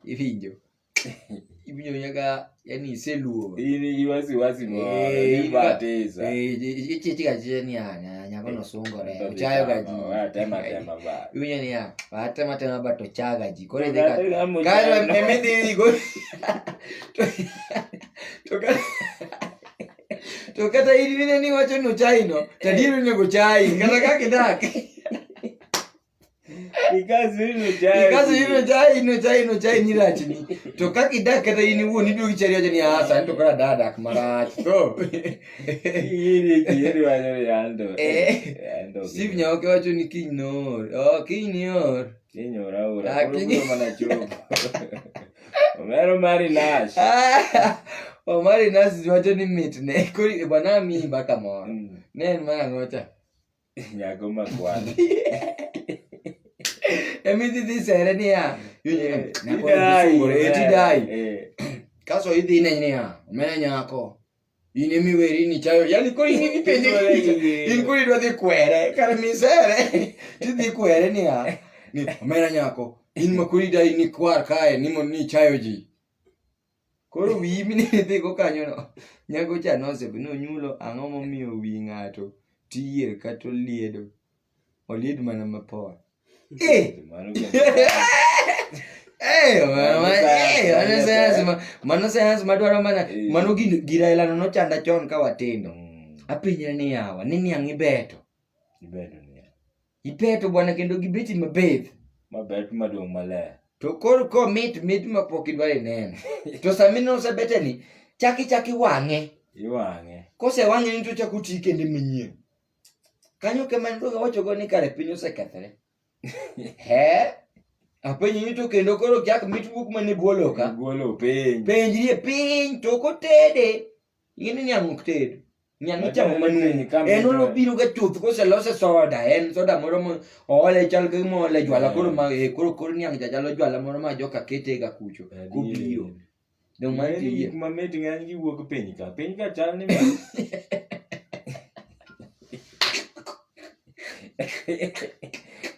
Iwinjo. Iwinjo nyaka yani iseluo. Ini wasi moro ni bateza. Ichichi gaji ni ana nyako no sungore. Uchayo gaji. Tema ba. Iwinjo ni ya. Tema ba to chaga ji. Kore dhika. Karo emedi go. To kata ili ni wacho no chai no. Tadiru ni go chai. Kata kakidak. Ikazi ino chai ni rachni. To kakidak kata ini wuon iduogi chari wacho ni asa to kara dadak marach. To. Ini kiri wanyo yando. Steve nyaoke wacho ni kiny nor. Kiny ni or. Kiny ora. Kiny mana chup. Omero mari nash. Omari nash wacho ni mit ne. Kuri bana mimba kamoro. Ne mana ngocha. Nyako makwani. Emiti sere ni ya. Tidai. Kaso idhi ne ya. Omena nyako. Ini miweri ni chayo. Yani kuri ini mipenje. Ini kuri dwa dhi kwere. Kare misere. Tidhi kwere ni ya. Ni omena nyako. In makuri dai ni kwar kae. Ni chayo ji. Koro wi mini dhi go kanyo no. Nyako cha nosebe no nyulo ang'o momiyo wi ng'ato tiyer kata oliedo. Olied mana mapor. Mano sayans madwaro mana mano gira ilano no chanda chon ka watindo. Apinyre ni yawa ni niang' ibeto bwana kendo gibeti mabeth madong maler. To koro mit mapok idware neno. To samino osebeteni chaki wang'e. Kose wang'e ni to chako ti kende manyien. Kanyo kemane doga wacho go ni kare piny osekethre. Apenji ni to kendo koro chak mit wuok mane bwolo ka. Bwolo piny. Penjrie piny to kotede. Ing'eni niang' ok tedo. Niang' ichamo manumu. En olobiro ga chuth kose lose soda. En soda moro mo ole chal ka mo ole jwala koro niang' chalo jwala moro ma joka kete ga kucho. Kubiro. Dong man tiye. Mamit ng'any giwuok piny ka chal ni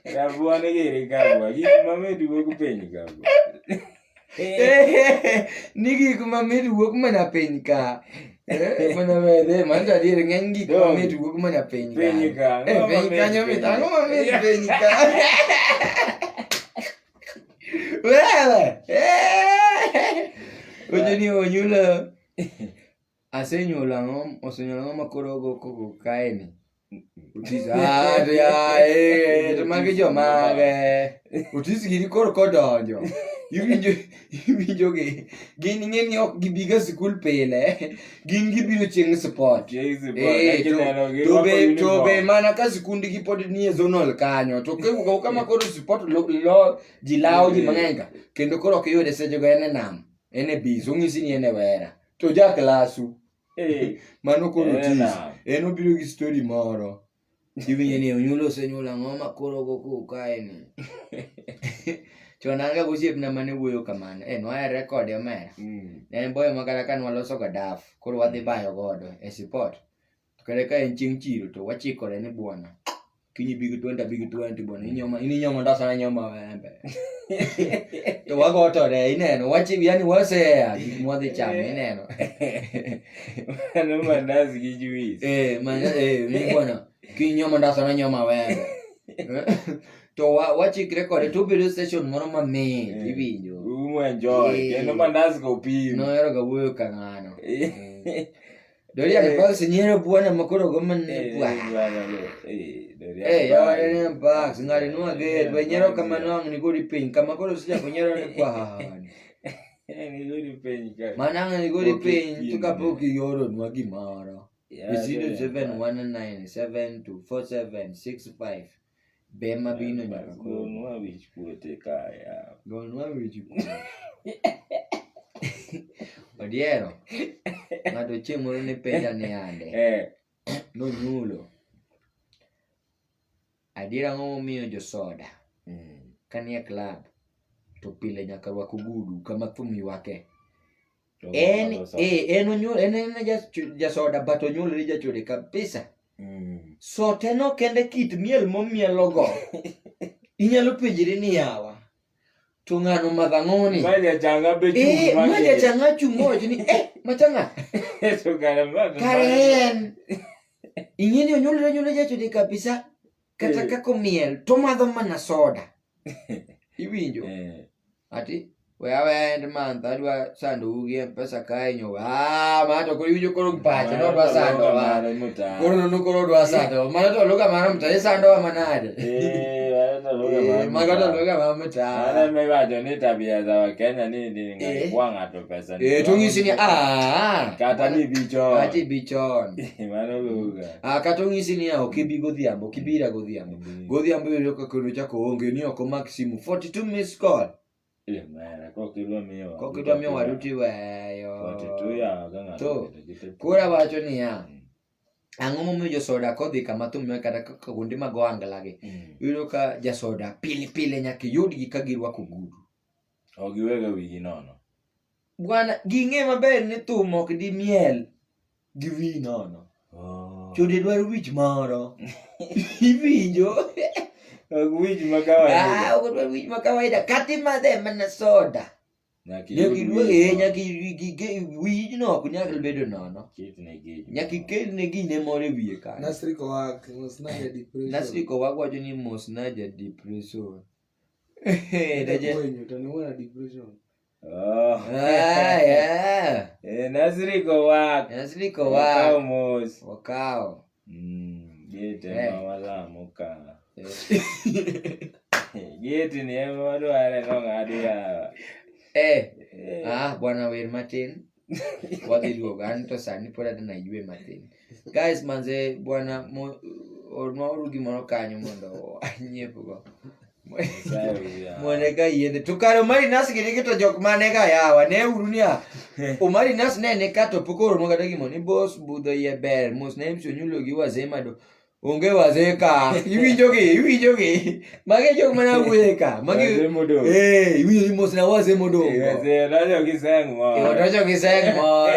Rabuane giri kabwa, gik mamit wuok piny ka. Ni gik mamit wuok mana piny ka. Mana wede, man to adier ng'eny gik mamit wuok mana piny ka. Piny ka. Piny kanyo mit, ang'o mamit piny ka? Wewe! Ojo ni onyulo. Asenyulo ang'o makoro go kae ni. Utis to magi jomage. Utis giri koro kodonjo. Iwinjo gi. Gin ng'eni ok gibiga sikul pile. Gin gibiro chieng' sport. To be mana ka sikundgi pod nie zonal kanyo. To kama koro sport ji lao ji mang'eny ka. Kendo koro ok yude sechego en e nam. En e bis. Ong'isi ni en e wera. To ja klasu. Mano koro Otis. En obiro gi story moro. Iwinjo ni onyulo osenyulo ang'o makoro go kae ni. Chon an ga gosiepna mane wuoyo kamano. Nwahero rekode omera. En boyo makata ka nwaloso go daf. Koro wadhi bayo godo e sport. Kare ka en chieng' chiro to wachikore ni buona. Kinyi big 20 buona. Inyomo ndasana nyoma wembe. To wagotore ineno. Yani wasea gik mwadhi chamo ineno. Mano mandazi gi juice. Ni buona. Kinyomo ndasana nyoma wembe. To wachikre kode to bedo session moro mamit iwinjo. Enjoy. Kendo mandazi go pim. Nohero ga wuoyo ka ng'ano. Dori ane pa senyero buona makoro go man buona. Yawa ne pa ngari no ge wenyero kama no ni gori piny kama koro sija konyero ne kwa. Ni gori piny ka. Mana ni gori piny to kapok yoro nwa gimoro. Isido 7199724765. Bema bino nyaka ko nwa wich puote kaya. Gonwa wich puote. Odiero. Ng'ato chieng' moro ne penja ne ande. No nyulo. Adiera ang'o momiyo jo soda. Kanie club. To pile nyaka rwako gudu kama thum ywake. En onyuol en ja soda but onyuol ri jachode kabisa. Sote no kende kit miel momielogo. Inyalo penjiri ni yawa. To ng'ano madhang'oni. Maja changa be chung. Maja changa chung mowacho ni machanga. To Karen. Ing'eni onyuolo jacho di kabisa. Kata kako miel to madho mana soda. Iwinjo. Ati we end month adwa sando ugi pesa kae nyo. Mato koro iwinjo koro pache no dwa sando. Koro dwa sando. Mana to loga mana mta sando manade. Magata loga mama mta. Ana me wacho ni tabia za Wakenya ni ng'wanga to pesa. Tungisi ni kata ni bichon. Ati bichon. Mano loga. Kata ngisi ni okibi godhiambo, kibira godhiambo. Godhiambo yudo ka kono chako onge ni oko maximum 42 miss call. Mara kokidwa miyo. Kokidwa miyo waduti weyo. 42 ya ganga. To kura wacho ni ang'o momiyo josoda kodhi kama thum kata kuonde mag oanglagi yudo ka jasoda pile nyaka yudgi ka girwako ogudu. Giwega wigi nono. Bwana ging'e maber ni thum ok di miel gi wi nono. Chode dwaro wich moro. Iwinjo? Wich makawaida. Dwaro wich makawaida. Kati madhe mana soda. Nyaki wich no ok nyaka bedo nono. Nyaki kel ne gine more wiye ka. Nasri ko wak wacho ni mos naja depression. Depression. Nasri ko wak. Wakao mos. Wakao. Gete mawala muka. Gete ni ema wadware no ng'adi yawa. Bwana wer matin. Wadhi duogo anto sani pod adana ywe matin. Guys manze bwana oru gimoro kanyo mondo anyiepgo. Monega yedhe. To karo mari nas gini to jok manega yawa. Ne uru niya. Umari nas ne kato pokoro mga dagi mo. Ni boss budho ye ber. Mos na imsi onyulo gi wazee mado. Onge wazee ka. Iwinjo gi. Mage jok mana wuye ka. Wazee modo. Iwinjo gi mos na wazee modo. Wazee rajo giseng mo.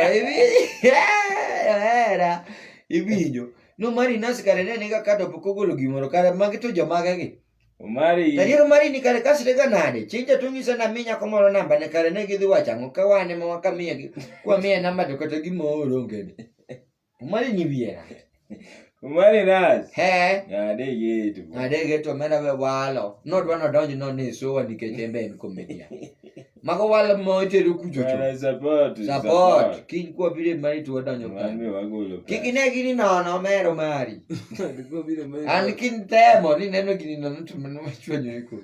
Era. Iwinjo. No mari nas kare ne nega kato pokogolo gimoro. Kare mage to jomage gi. Umari. Tadiero mari ni kare kasire ga nade. Chinja tungisa na minya komoro namba ne kare ne gidhi wachango kawane mawaka miya gi. Kwa miya namba to kata gimoro ngene. Umari ni biera. Umari nas. Ade geto mena we walo. Not one donjo no ni so nikech embe en komedia. Mago walo moiteru kuchocho. Support. Kin kwa bile mari to donjo kan. Kikine gini no mero mari. An kin temo ni neno gini no to meno machwanyo iko.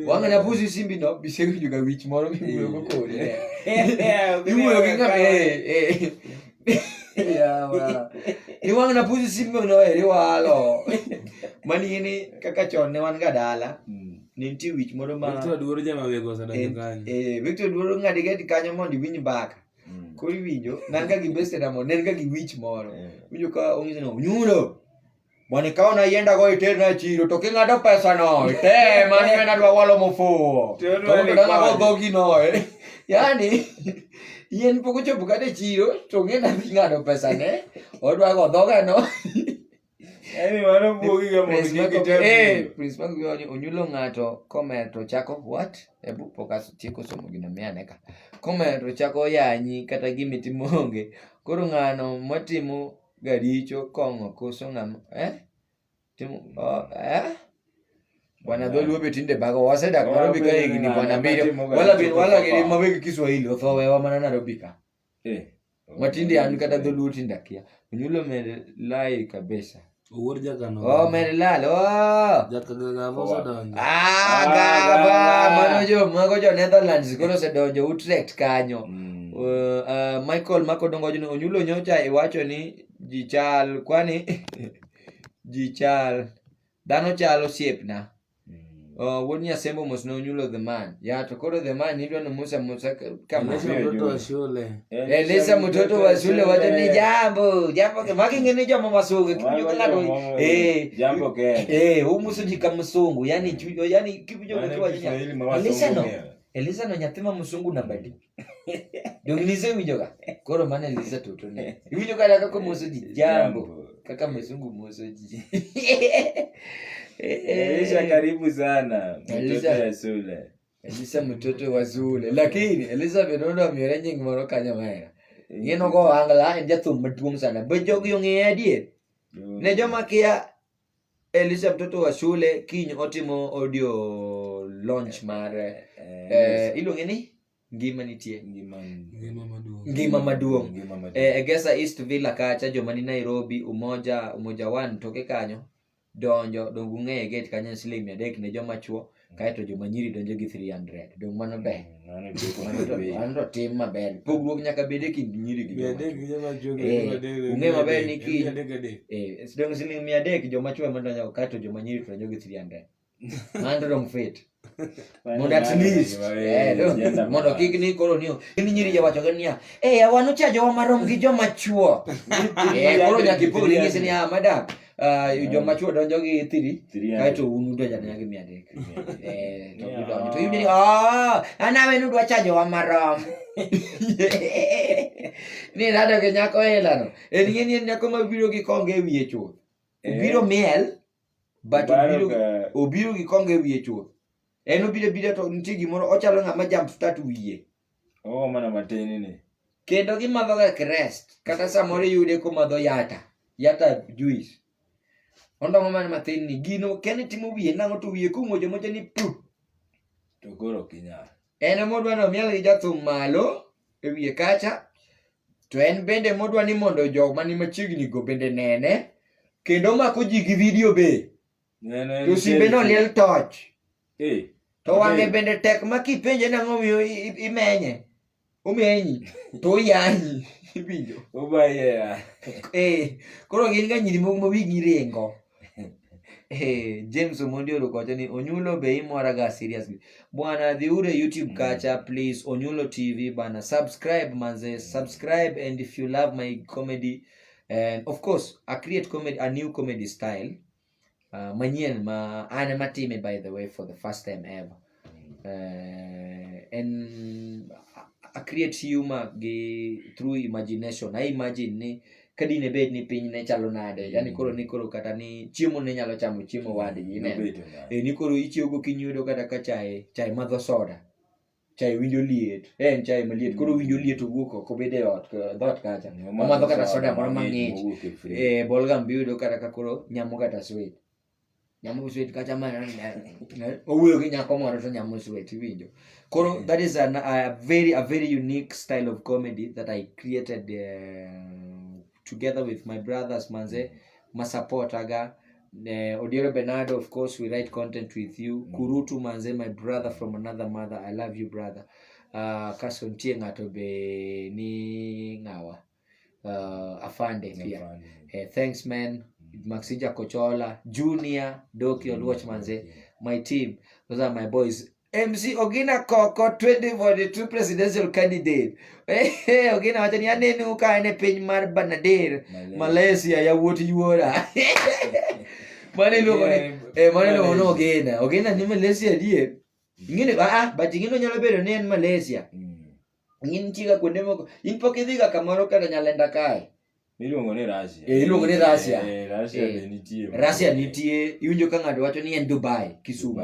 Wanga na pusi simbi no bisego juga wich moro mimuyo go kore. Imuyo ginga yawa. Iwang na pusi simbi no eri walo. Mani gini kaka chon ne wan ga dala. Ninti wich moro ma Victor duoro jama wego sada kanyo. Victor duoro ngadi geti kanyo mondi winyi baka. Kori winjo nanga gi beste na mo nenga gi wich moro. Winjo ka ongize no nyulo. Bwana kaona yenda go iterna chiro to kingado pesa no. Te mani mena dwa walo mofuo. To dana go gogi no. Yani yen poko chopo kade chiro to ngena ngado pesa ne. Odwa go doga no. Mano buogi ga mo Principal goni onyulo ng'ato kometo chako what? Ebu pokas tieko somo gino miya neka. Kometo chako yanyi kata gimitimo onge. Koro ng'ano matimo garicho kong'o koso ng'ama timo bwana dholuo betinde bago wasedak Nairobi ka higni bwana mbili wala gini mawegi Kiswahili othowewa mana Nairobi ka. Matinde an kata dholuo tindakia. Onyulo mere lai kabisa. Uwor jakano. Mere lalo. Jakaga vosa donjo. Mano mago jo Netherlands koro sedonjo Utrecht kanyo. Michael Makodongo jono onyulo nyocha iwacho ni jichal kwani jichal dhano chalo siepna. Wuod Nyasembo mos no onyulo the man. Ya to koro the man idwa no Musa kama mtoto wa shule. Elisa mtoto wa shule wacho ni jambo maki ngene joma masungu kibujo ngado jambo ke umusu jika msungu yani kibujo kwa Elisa no Elisa no nyathi ma musungu namba di. Dong Elisa winjo ga. Koro mana Elisa toto ne. Winjo ga kaka moso ji jambo. Kaka musungu moso ji. Elisa karibu sana. Mtoto ya Sule. Elisa mtoto wa Sule. Lakini Elisa benodo amiore nying moro kanyo maera. Ngeno go angla en jathum maduong' sana. Bejogi ong'e adier. Ne joma kia Elisa mtoto wa Sule kiny otimo audio launch mar iluonge ni ngima nitie ngima maduong'. Egesa East Villa kacha joma ni Nairobi umoja one toke kanyo donjo dongu ng'eye gate kanyo siling 300 ne joma chuo kaeto joma nyiri donjo gi 300 dong mano ber mano tim maber pogruok nyaka bede kind nyiri gi joma ung'e maber ni ki dong siling 300 joma chuo mandonjo kaeto joma nyiri to donjo gi 300 mano dong fit mondo at least mondo kik ni koro niyo ni nyiri jawacho ga niya awano cha jowa marom gi joma chuo koro nyaka ipog ni ng'isi niya madam joma chuo donjo gi 3 kaeto unu donjo gi 300 to yudi ni anawe nudwa cha jowa marom ni rado ke nyako elano en ng'eni nyako mabiro gi konge e wiye chuo obiro miel but obiro gi konge e wiye chuo en obiro to nitie gimoro ochalo ng'ama jump start wiye mana matin ni kendo gimadho ga crest kata samoro yude komadho yata juice ondongo mana matin ni gino kene timo wiye nang'o to wiye kumojo moja ni pu to koro kinyal en modwa no miel gi jathum malo e wiye kacha to en bende modwa ni mondo jog mani machiegni go bende nene kendo mako ji gi video be to simbe no liel toch to wange bende tek makipenje nang'o miyo imenye omenyi to yanyi ibinjo obaye koro gin ga nyiri mo wigi rengo James Omondi orokocha ni Onyulo be imora ga seriously bwana dhiure YouTube kacha please Onyulo TV bana subscribe manze subscribe and if you love my comedy and of course I create comedy a new comedy style manyien ma ane matime by the way for the first time ever and I create humor through imagination. I imagine ni kadine bed ni piny ne chalo nade yani koro kata ni chiemo ne nyalo chamo chiemo wadgi ne ni koro ichiwo go kinyudo kata ka chai madho soda chai winjo liet en chai maliet koro winjo liet owuok ko bede ot dot kacha madho kata soda moro mang'ich bolgam biyudo kata ka koro nyamo kata sweet kacha mana owuoyo gi nyako moro to nyamo sweet winjo koro that is a very unique style of comedy that I created together with my brothers manze masupport aga Odiero Bernardo, of course we write content with you Kurutu manze my brother from another mother I love you brother kaso ntie ng'ato be ni ng'awa afande pia thanks man Maxija Kochola Junior Doki Oluoch manze my team those are my boys MC Ogina Koko 2042 presidential candidate. Ogina wacha ni anenu ka ene piny mar Banadir Malaysia ya wuoti yuora. Mane lo no Ogina ni Malaysia die. Ngine but ngino nyalo bedo ne en Malaysia. Ngin chiga kuonde moko in pok idhiga kamoro kada nyalenda kae. Iluongo ni Russia. Iluongo ni Russia. Russia be nitie. Russia nitie. Iwinjo ka ng'ato wacho ni en Dubai, Kisumu.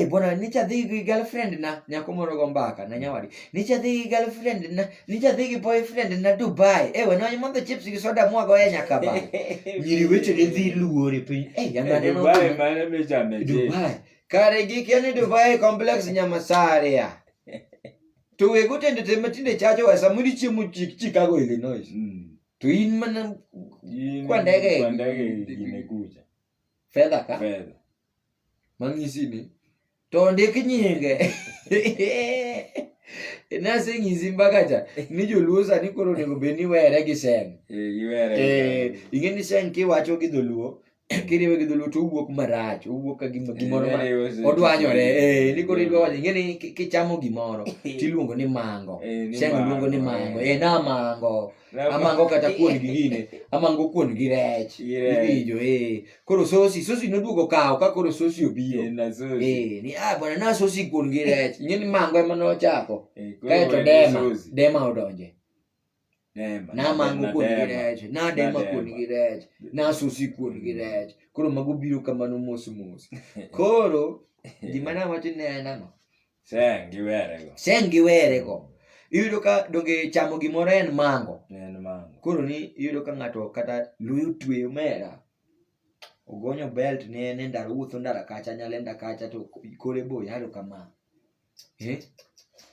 Bwana nicha dhi gi girlfriend na nyako moro go mbaka na nyawadi. Nicha dhi gi girlfriend na, nicha dhi gi boyfriend na Dubai. Wana nyamodho chips gi soda mwago nyaka ba. Nyiri weche ne dhi luore piny. Yangane no. Dubai mane be chame. Dubai. Kare gik yani Dubai complex Nyamasare ya. To we go tende matinde chacho wa samudi chiemu Chicago Illinois. To in mana kwa ndege imekuja. Fedha ka? Fedha. Mangisi ni. To ndeke nyinge. Nase ngizi mbakacha. Ni joluosa ni koro nego beni were gi sen. Iwere. Ingeni sen ki wacho gi dholuo. kiriwe gi dholuo to owuok marach, owuok ka gimoro ma odwanyore. Ni koro idwa wacho ngeni kichamo gimoro tiluongo ni mango. Seng luongo ni mango. Na mango. Amango kata kuon gi gine, amango kuon gi rech. Iwinjo Koro sosi noduogo kawo ka koro sosi obiro. Ni bwana na sosi kuon gi rech. Ngeni mango ema nochako. Kaeto dema odonje. Na mango kuon gi rech, na dema kuon gi rech, na sosi kuon gi rech. Koro mago biro kamano mos. Koro gima nawacho ne en ang'o? Seng giwerego. Iyudo ka donge chamo gimoro en mango. Koro ni iyudo ka ng'ato kata luyo tweyo mera. Ogonyo belt ne en ndara wuotho ndara kacha nyalenda kacha to kore boy halo kama.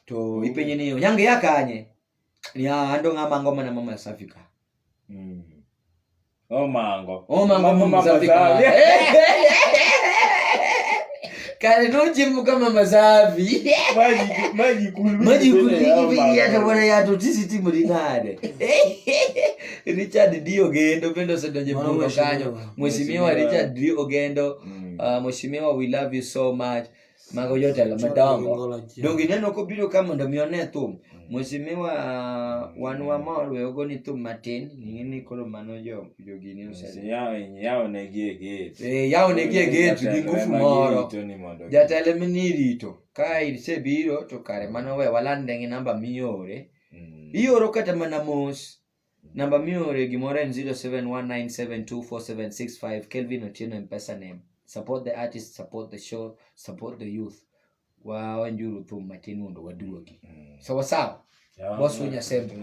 To ipenye ni nyange ya kanye. Ni ando ng'amango mana mama safi ka. Mango mama safi ka. Kale no jimu kama masafi. Maji kulu ya tabona ya to tisiti muringade. Richard Dio Gendo pendo sedonje bungo kanyo. Mheshimiwa Richard Dio Gendo, Mheshimiwa we love you so much. Mago yote la madongo. Dongi neno ko biro kama ndo mione thum. Mheshimiwa wanwa mor we ogoni thum matin. Ngini koro mano jogini osere. Yao negie gate. Yao negie gate gi ngufu moro. Jatele minirito. Ka isebiro to kare mano we walande ngi namba miore. Ioro kata mana mos. Namba miore gimore en 0719724765. Kelvin Otieno M-Pesa name. Support the artist, support the show, support the youth. Wanjuru thum matin mondo waduogi. Sawa. Bosu nya sembe.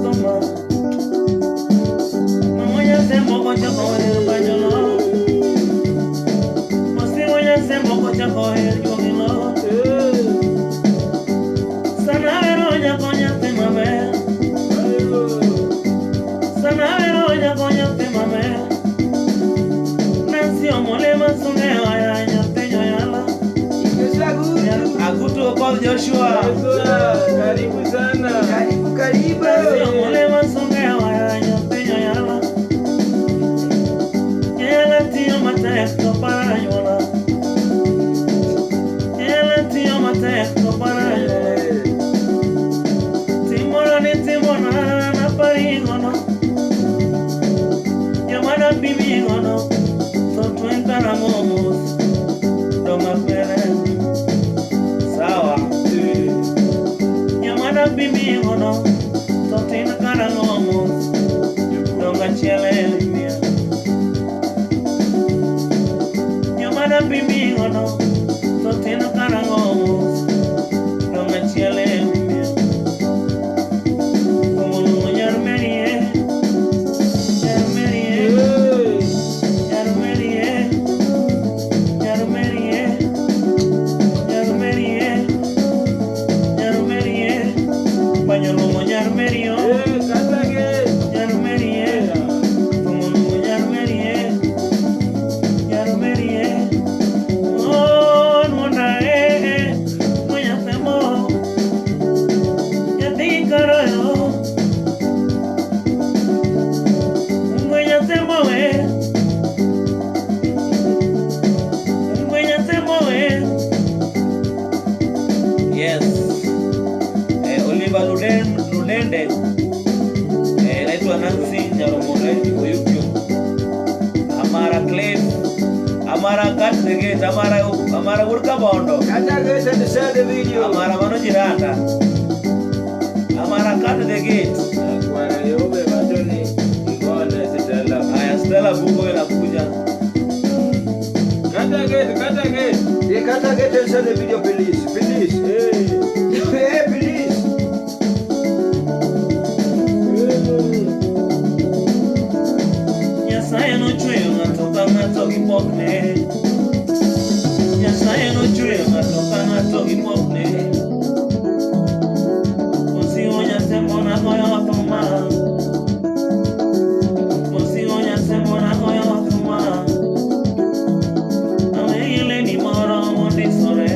Toma. matek para yola. Ele tio matek para yola. Timora ni timona na parigono. Yamana bimigono. So tuenta na momos. Doma pere. Sawa. Yamana bimigono. So tina kana momos. Donga chele mia. Yamana bimigono. So tina kana momos. Donga chele mia. Como yarmerie. Yes. Oliver Lulende. Naitwa Nancy Nyaromole kwa YouTube. Amara Cliff. Amara cut the gate. Amara urka bondo. Kata gate and share the video. Amara mano jiranda. Amara cut the gate. Kwa yobe matoni igone Stella. Aya Stella bugo inakuja. Kata gate. Kata gate and share the video, please. Please. Hey, please. Nyasaye no chweyo ng'ato ka ng'ato gi pokne. Nyasaye no chweyo ng'ato ka ng'ato gi pokne. Osiwo nyasemo na goyo thuma. Osiwo nyasemo na goyo thuma. Aweyele ni moro mondisore.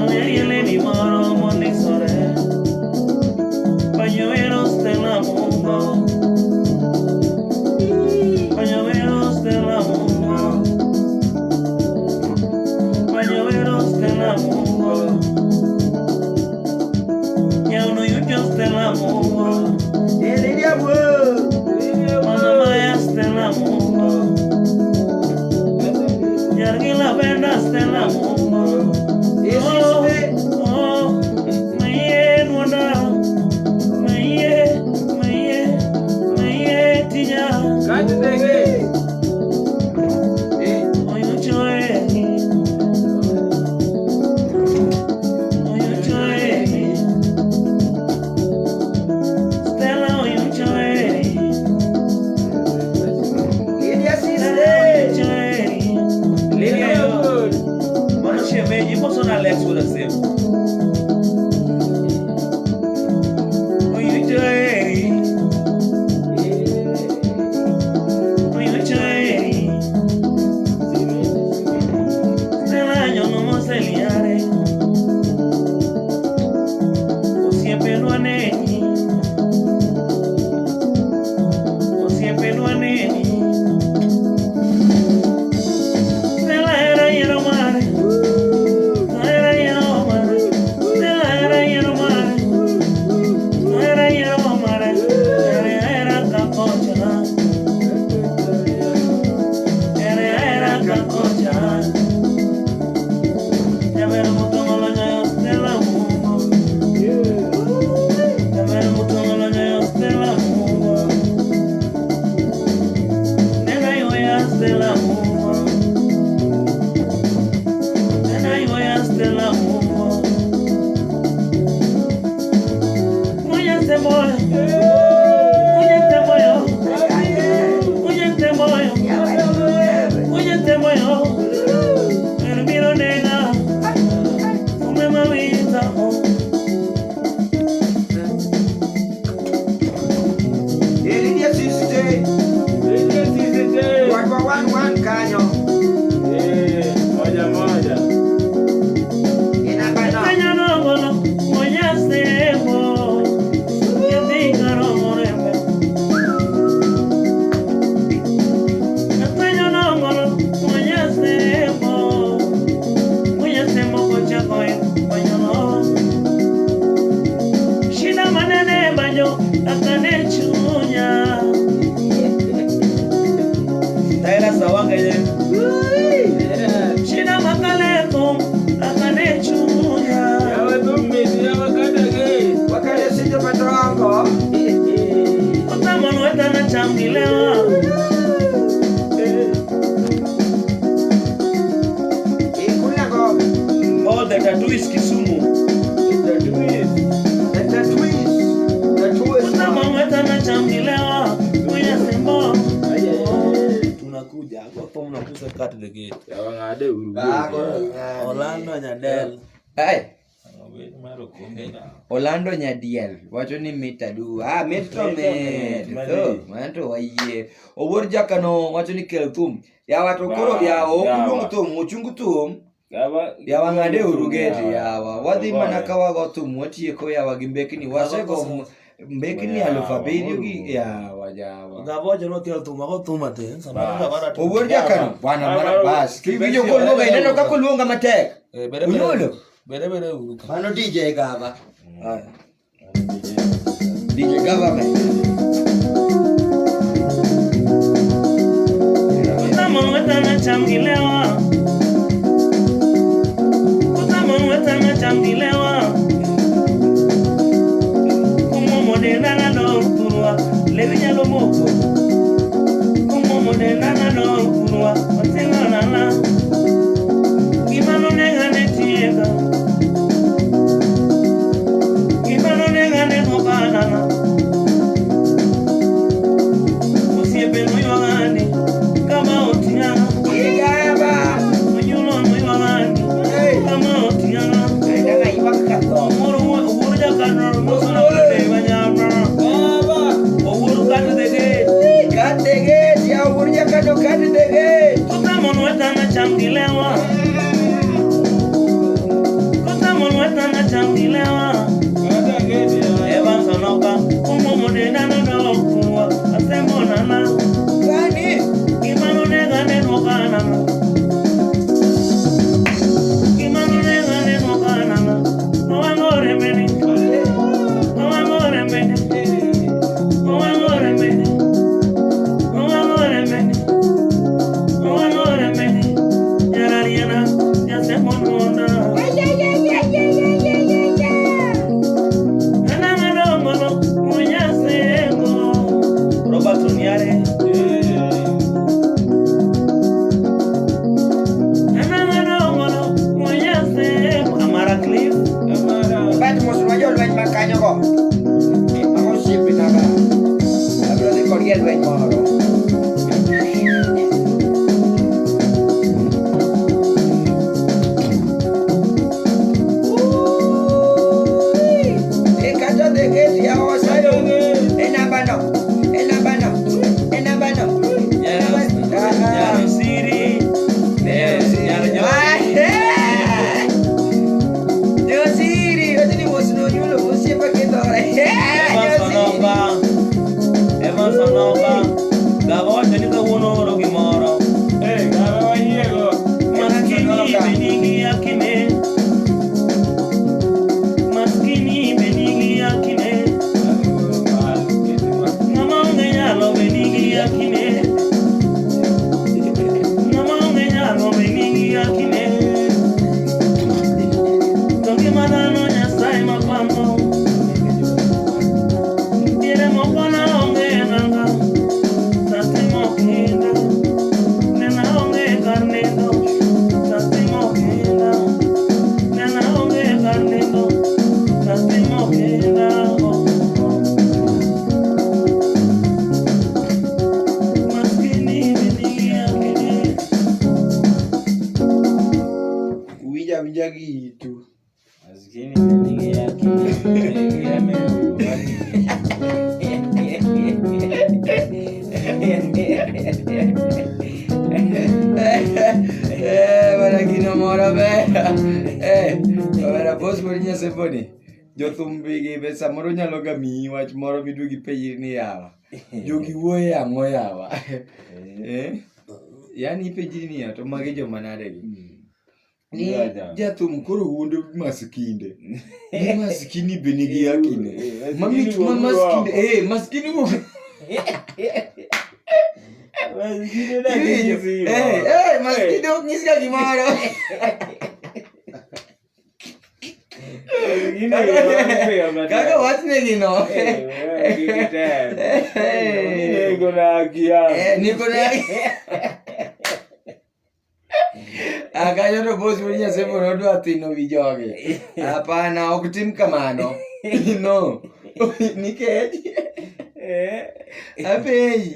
Aweyele ni moro mondisore. Pañuelos de la mundo. Pañuelos de cut the gate. Yawa ngade uru. Orlando Nyadel. Orlando Nyadiel wacho ni mita du mito manto waye owuor jakano wacho ni kel thum yawa to koro yawa okudung thum muchungu thum yawa ngade uru gate yawa wadhi mana kawago thum watieko yawa gi mbekni wasego mbekni 7,000 gi yawa Gavojo no kel thum ako thum ate samara owuor jakano bwana mara bas kiwinjo koluonga ineno kako luonga matek unyolo bere uru. mano DJ Gava DJ Government Utamon wetana chamgilewa Kumomo de nana no kurwa Levi nyalo moko Kumomo de nana no kurwa Watenga nana Gimano nega netiega Gimano nega nega nana Usiepe mwiwagani Kama otingana Igaba Mnyulo mwiwagani Kama otingana Umuru jakano Musuna kade wanyama Umuru kade dege Cut the gate ya owuor jakano cut the gate Kutamon wetana chamgilewa Kutamon wetana chamgilewa Evan sonoka Kumomo de nana no kurwa Asembo nana Gani Kimano nega neno kanana Kimano nega neno kanana Oangore meni Oangore meni Oangore meni Oangore meni Oangore meni Yarariana Yasembo nona Ananga nongono Munyasengo Roberto Niare Bat musuh lweny makanyo go Ako sipi naga Abro di korie lweny moro Kato de gate ya osayo Enabano Yaro Siri Yo Siri, yo tini musuh nyulo musuh pakai tore Evan Sonoka Gavo Janita Wono Rogi Moro Maskini Benigi Akine Maskini Benigi Akine Namonge Yalo Benigi Akine Namonge Yalo Benigi Akine Toki Madano Nyasai Mapambo Tiene mokona onge nanga Sasimo kinda Nena onge carnendo Sasimo kinda Nena onge carnendo Sasimo kinda Maskini benigi akine Winja gitu Maskini benigi akine Mana gino moro be Ora bos morinya semponi Jothumbi gi be samoro nyalo ga miyi wach moro midugi penjiri ni yawa Jogi wuoye ang'o yawa Yani penjiri ni yawa to magi joma nade gi Ni jathum koro wuondo maskinde Ni maskini be nigi akine Mamit ma maskinde maskini mo maskinde ok nyis ga gimoro Kaka wachne gino Niko na Kanyo to bos morinya semo nodwa thino wi joge Hapana ok tim kamano No nikech Apenji.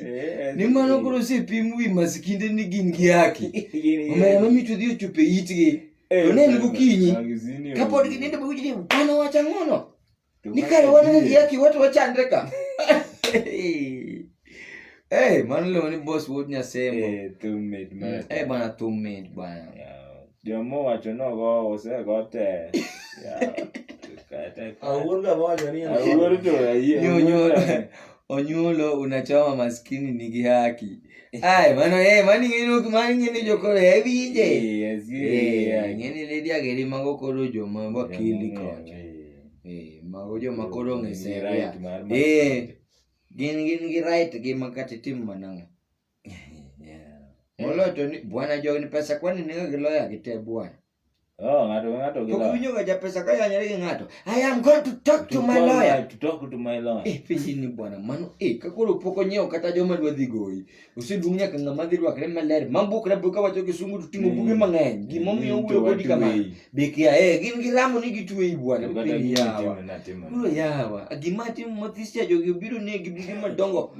Ni mano koro osepim wi maskinde ni gin gi haki. Omera mamito dhi ochope itgi. To ne en gokinyi. Kapod gininde buji ni bano wacha ngono. Ni kare wan gi haki watu wachandre ka. Mano lo ni boss wood nyasembo. Thummit man. Bana thummit bana. Jomo wacho no go osegote. Awuon ga wacho ni Awuor to onyulo unachoma maskini nigi haki. Mano mani ngeni jokoro winje. Ngeni lady ageri mago koro joma wakili kocha. Mago joma koro ngeseria. Gin gi right gi makati tim manang. Molo to ni bwana jogi ni pesa kwani ninga giloya gite bwana. Ngato gila. Kukunyo gaja pesa kaya nyari ngato. I am going to talk to my lawyer. To talk to my lawyer. Pinji ni bwana mano kakoro poko nyeo kata joma dwa dhi goyi. Osedung nyaka ngama dhi rwakre maler. Mambukre buka wacho kisungu tutingo buge mang'eny. Gimomiyo wuyo godi kama. Bekia gin gi ramo ni gitwe bwana. Pinji yawa. Kuro yawa. Gimati motisya jogi biro ne gi buge madongo.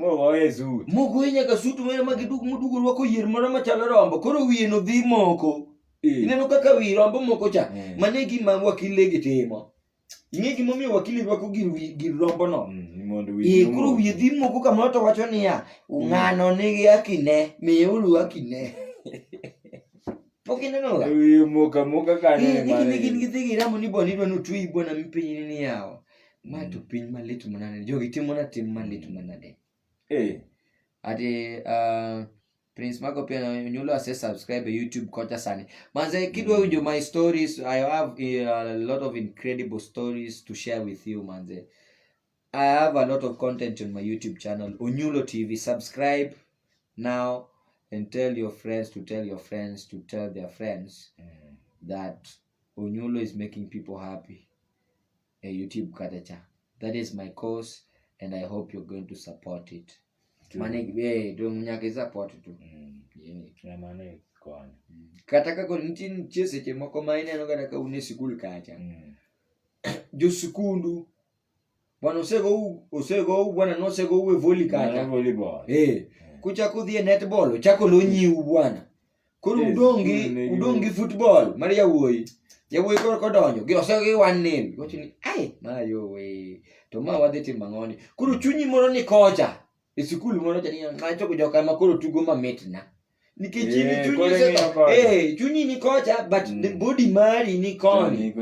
Mogo nyaka sutu mere magidugu mudugu rwako yier moro machalo rombo. Koro wiye no dhi moko. Ineno kaka wi rombo moko cha mane gima wakili gitimo. Ing'e gimomiyo wakili rwako gir rombo no. Koro wiye dhi moko kamoro to wacho niya ng'ano nigi hakine miuru hakine. Pok ineno ga. Wiye moka kanyo. Gin gidhi giramo ni bwana idwa notwi bwana mipiny ni yawa. Ma to piny malit manane. Jogi timo na tim malit manade. Ade Prince Mago pia nyulo ase subscribe YouTube kocha sani. Manze kidwa winjo my stories, I have a lot of incredible stories to share with you manze. I have a lot of content on my YouTube channel, Onyulo TV. Subscribe now and tell your friends to tell your friends to tell their friends that Onyulo is making people happy. A YouTube kadacha. That is my cause and I hope you're going to support it. Mane dong nyaka support tu. Mane kon. Kata kako nitie seche moko ma ineno kata ka une sikul kacha. Jo sikundu bwana osego bwana nosego we volley kacha. Volleyball. Kucha kudhi netball chako lo nyiu bwana. Koro udongi football Maria wuoi. Yawuoi koro kodonjo gi osego gi 1-0. Wacho ni mayo we to ma wadhi tim mang'oni. Koro chunyi moro ni kocha. E sikul moro chani nacho joka makoro tugo mamitna. Nikech chunyi ni kocha but the body mari ni koni.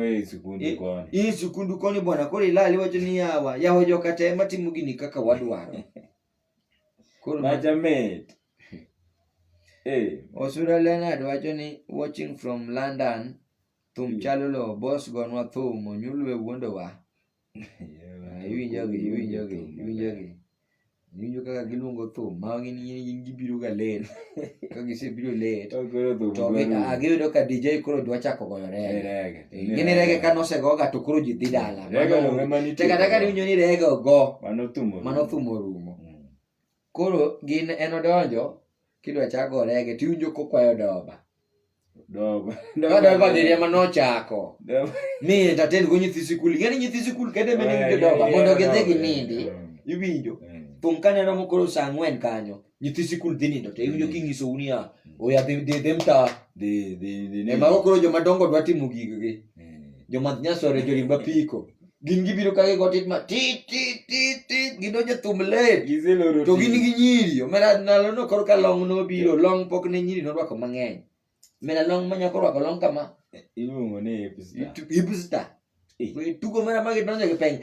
Sikundu koni bwana koro ilali wacho ni yawa joka te matimo gini kaka wadwaro. Koro majamet. Osura Leonard wacho ni watching from London. Thum chalolo boss gonwa thum Onyulo e wuondowa. Iwinjogi. Ninyo kaka giluongo thum ma ngin gibiro ga len ka gisebiro let to agiyudo ka DJ koro dwa chako goyo reggae ngine reggae ka nosego ga to koro ji dhi dala kaka winjo ni reggae go mano thumo rumo koro gin en odonjo kidwa chako reggae tiwinjo kokwayo doba diria mano chako mi entertain go nyithi sikul ngeni nyithi sikul kende mengi doba mondo gidhi ginindi iwinjo Pung kaneno mokoro saa 4 kanyo nyithi sikul dhi nindo to iwinjo kinyiso unia oya dem ta ema okoro joma dongo dwa timo gigi joma nyasore jorimba piko gin gibiro ka gigo titma tit gidonjo thum let to gin gi nyiri omera nalo no koro ka long no biro long pok ne nyiri norwako mang'eny mera long manyako rwako long kama iluongo ni hipster tugo mera magi donjo gi peny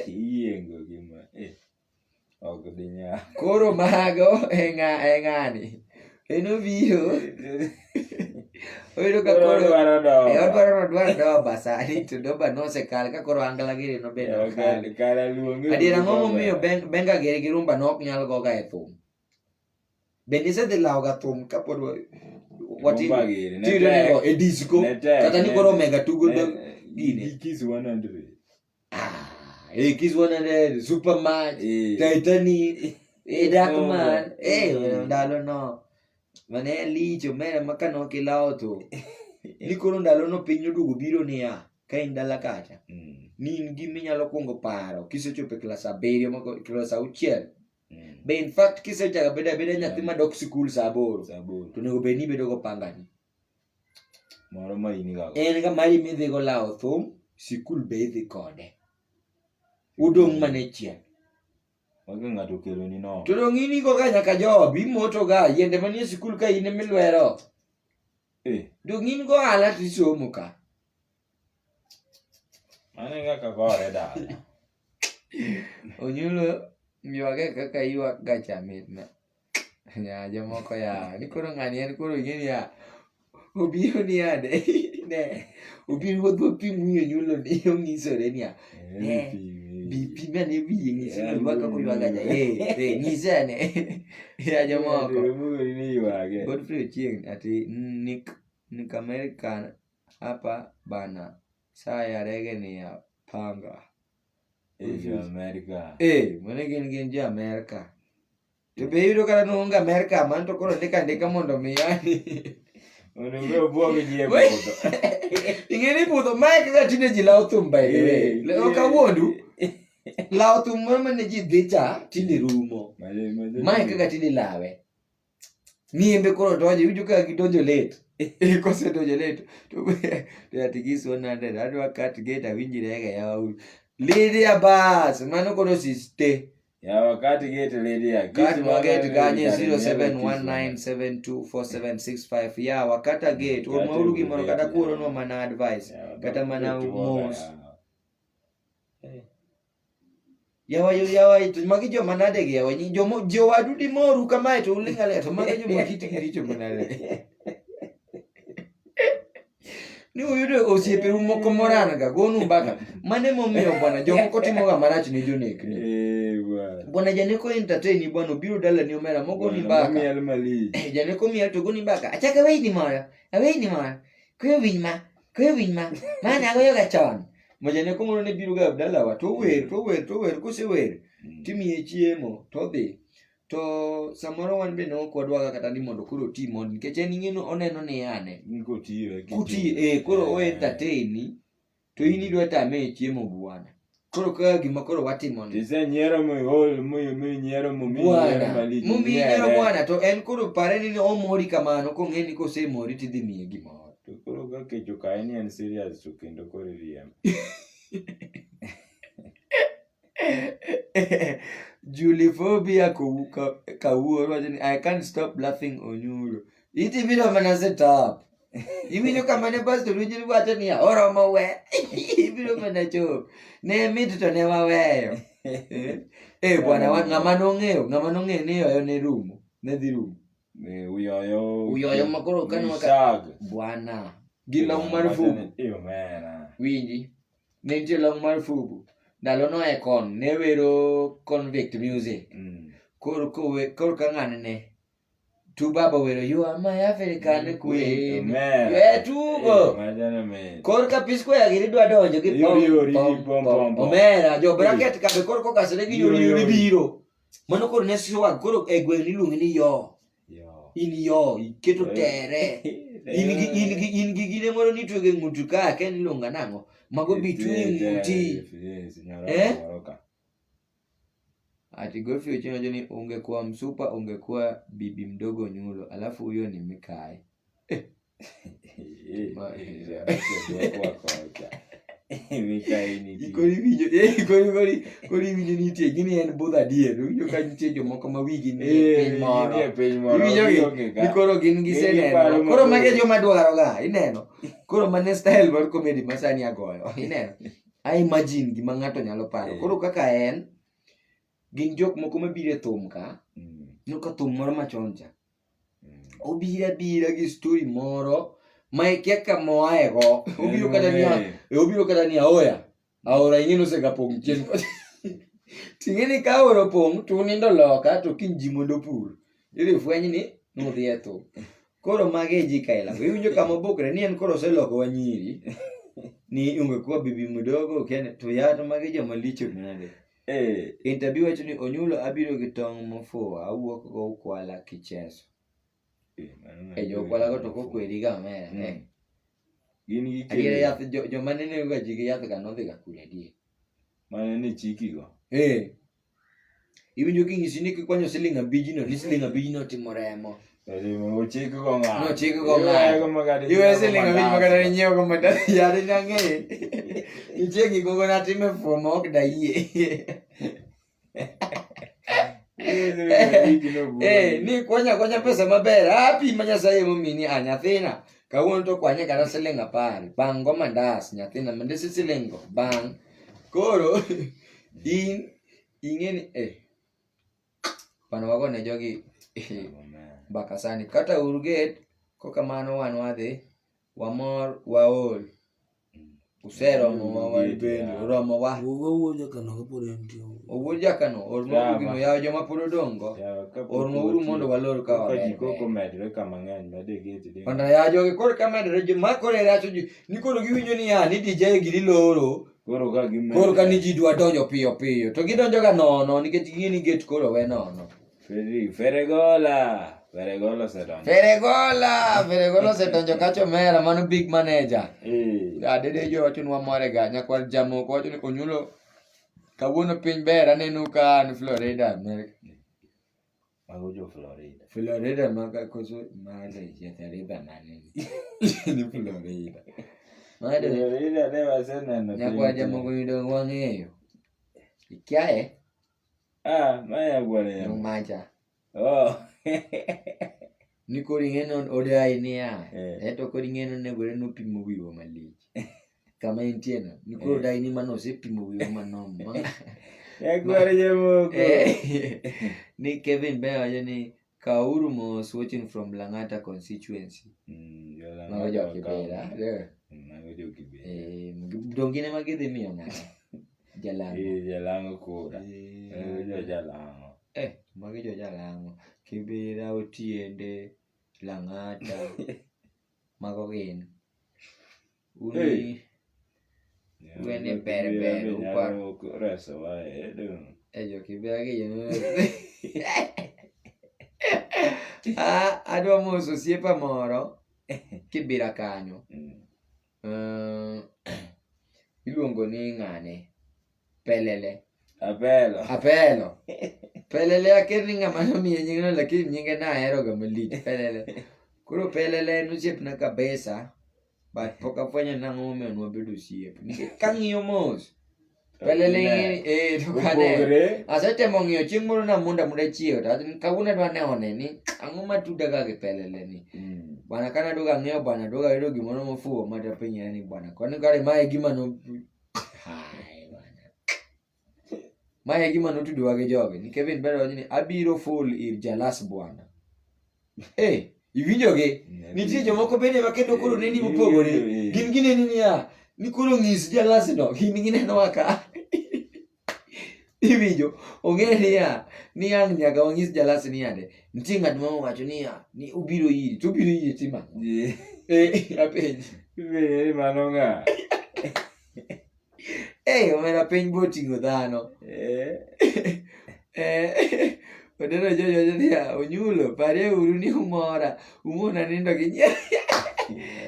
yiengo gima ok dinya koro mago ng'ani eno biro oiro ka koro odwaro doba sani to doba nosekal ka koro angala giri no bedo kala luongo adiera ang'o momiyo benga giri gi rumba nok nyal go ga e thum bende isedhi lawo ga thum kapod watimo e disco kata ni koro mega tugo gine Kiss 100 Kiss 100 Supermatch Titanic Darkman ndalo no mane licho mere makano kilao to ni koro ndalo no piny odugo biro niya ka in dala kacha ni in gimi nyalo kuongo paro kisechopo klas 7 moko klas 6 be in fact kisechaka beda nyathi madok sikul saa 8 to nego be ni bedo go pangani moro ma ini ga en ga mari midhi go lao thum sikul be idhi kode udong mane chien wage ngato kelo ni no to dong ini go ga nyaka job imoto ga yende manie sikul ka ine milwero dong in go ala tisomo ka ane ga ka gore dala Onyulo miwage kaka iwak ga chamit na nya jomoko ya ni koro ngani en koro ngeni ya obiro ni ade ne obiro wuotho pi muyo nyulo ni ongisore ni ya bi mane bi ngisi ni waka ko yaga ja ngise ne ya jomoko ni wage Godfrey Chieng ati Nick American hapa bana saa ya rege ni ya panga America mane gin jo America to be yudo kata nonga America man to koro ndika mondo mi yani ono go buogo ji e bodo ingeni budho Mike ga tine ji lao thum by the way leo ka wondu lao thum mane ji dhicha tinde rumo Mike ga tine lawe niembe koro doje uju ka gidonjo late kose donjo late to atigis 100 adwa cut gate awinjire ga yaw Lydia Bass mano koro siste ya wakati gate Lydia Kati magate ganye 0719724765 ya wakata gate mauru gimoro kata kuoro no mana advice kata mana mos yawa to magi jo manade ge yawa ni jo wadudi moru kama to ulingale to magi jo makiti kiricho manade ni uyudo osiepe moko morana ga gonu mbaka mane momiyo bwana jomoko timo ga marach ni jonek ni bwana janeko entertain bwana biro dala ni omera mogo ni mbaka miel mali janeko miel to goni mbaka achaka weini moro kuyo winyma mana go yoga chon mojaneko moro ne biro ga dala wa to wer kusewer timiye chiemo to dhi to samoro wan be no kwadwaga kata ni mondo koro ti mondo nikech en ing'eno oneno ni ane niko tiyo kuti koro o entertain to in idwa tame chiemo bwana koro ka gima koro watimo ni tise nyiero mi nyiero mali mumi nyiero bwana to en koro pare ni omori kamano ko ng'eni ko se mori tidhi miye gimoro to koro ka kecho kae ni en serious to kendo koro riem Juliphobia kawuoro wajeni I can't stop laughing Onyulo iti video manase top iminyo kamane pastor wajeni wacho ni oromo we video manacho ne mito to ne waweyo bwana ng'ama nong'eyo ni yoyo ne rumo ne dhi rumo uyoyo makoro kanu waka bwana gilong marufuku winji ne nitie long marufuku ndalo no ekon ne wero convict music koro ka ng'ane tu baba wero you are my African queen tugo koro ka pisco ya giri dwa donjo gi pom omera jo bracket ka be koro kasere gi yori biro mano koro ne siwa koro e gweng iluongi ni yo iketo tere in gi gine moro ni twege ng'utu ka ken ilonga nango mago bitu ng'uti ati Godfrey Ochieng ni ungekuwa msupa ungekuwa bibi mdogo Onyulo alafu huyo ni Mikae Kori winjo nitie gini en budha dier winjo ka nitie jomoko ma wigi ni piny moro ni koro gin giseneno koro mage joma dwaro ga ineno koro mane style mar comedy masani agoyo ineno I imagine gima ng'ato nyalo paro koro kaka en gin jok moko mabiro e thum ka nuka thum moro machon cha obira gi story moro ma ikia kama oaego obiro kata ni oya aora ing'eno segapong' chien ting'eni ka aora opong' to unindo loka to kiny ji mondo pur idhi fweny ni nudhi e thum koro mage ji kaila iwinjo kama obokre ni en koro oseloko wa nyiri ni ungekuwa bibi mdogo kene to yato mage joma licho nade interview wacho ni Onyulo abiro gi tong' mofuwo awuok go ukwala kicheso jo kwala go to kokwedi ga mera Gin gi adiera yath joma nene ga jigi yath ga nodhi ga kule die mane ni chiki go iwinjo king'isi ni kikwanyo siling abijno ni siling abijno timo remo no chiki go ng'a no chiki go ng'a iwe siling abij makata ni nyiewo go mandasi yare nang'e ichegi gogo natime fuomo ok dayie ni kwanya pesa maber pi ma Nyasaye momini nyathina kawuono to kwanye kata siling 10 bang' go mandas nyathina mandesi siling go bang' koro in ing'eni pano wago ne jogi mbaka sani kata urget kokamano wan wadhi wamor waol useromo bende oromo wa Wuo jakano kapod entie. owuod jakano ormo gino yawo joma pod odongo ormo uru mondo walor ka waber koko medre kama ng'eny madegeti onda ya jogi koro kamedre joma koro eracho ni koro giwinjo ni ni DJ giri loro koro ka ni ji dwa donjo piyo to gidonjo ga nono nikech gini get koro we nono Feregola osedonjo kacho mera mano big manager adede jo wacho nwa more ga nyakwar jamoko wacho ni onyulo kawuono piny ber aneno ka ni Florida America mago jo Florida maka koso male Florida nani ni Florida ne waseneno nyakwar jamoko yudo wang'eyo ikiaye maya gwara ya macha ni koro ing'eno odai niya eto koro ing'eno negore nopimo wiwa malich kama entie no ni koro odai ni mano osepimo wiwa manomo gwara jamoko ni Kevin be wacho ni Kauru was watching from Lang'ata constituency mago jo Kibera dongine magidhi miyo ng'ato Jalango kura Jalango magi jo Jalango Kibera Otiende Lang'ata mago gin uni wene ber upar reso wa jo Kibera gi adwa moso osiepa moro Kibera kanyo iluongo ni ng'ane Apelo Pelele aker ni ng'ama nomiye nyingno lakini nyinge nahero ga malich Pelele koro Pelele en osiepna kabisa but pok afwenyo nang'o momiyo nwabedo osiep nikech kang'iyo mos Pelele to kane asetemo ng'iyo chieng' moro namunda chiewo to kawuono adwa neone ni ang'o matuda ga gi Pelele ni bwana kana aduoga ng'eyo bwana aduoga yudo gimoro mofuwo mata pinyre ni bwana koni kare mae gima no mae gima notudowa gi jogi ni Kevin bero ni abiro full ir jalas bwana iwinjogi nitie jomoko bende makendo koro neni mopogore gin gineni niya ni koro ng'is jalas no gin gineno ka iwinjo ong'e niya ni ang' nyaka wang'is jalas niyande nitie ng'at ma owacho niya ni obiro iri to obiro iri tima apenji mano ng'a omera piny boting'o dhano odero jojo niya onyulo pare uru ni umora umona nindo gi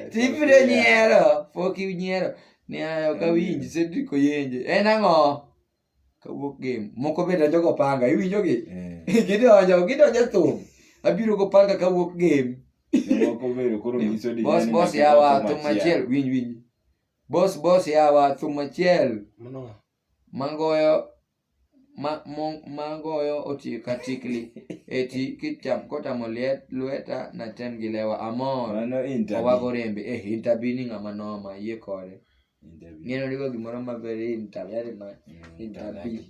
tipiro nyiero pok inyiero ni ayo kawinji Cedric Oyenje en ang'o kawuok game moko be donjo go panga iwinjogi gidonjo thum abiro go panga kawuok game moko bero koro nyiso di boss yawa thum achiel winj boss yawa thum achiel mangoyo oti katikli eti kicham kotamo lweta na tem gi lewa amor owago rembe interview ng'ama noma yie kode ng'eno digo gimoro maber interview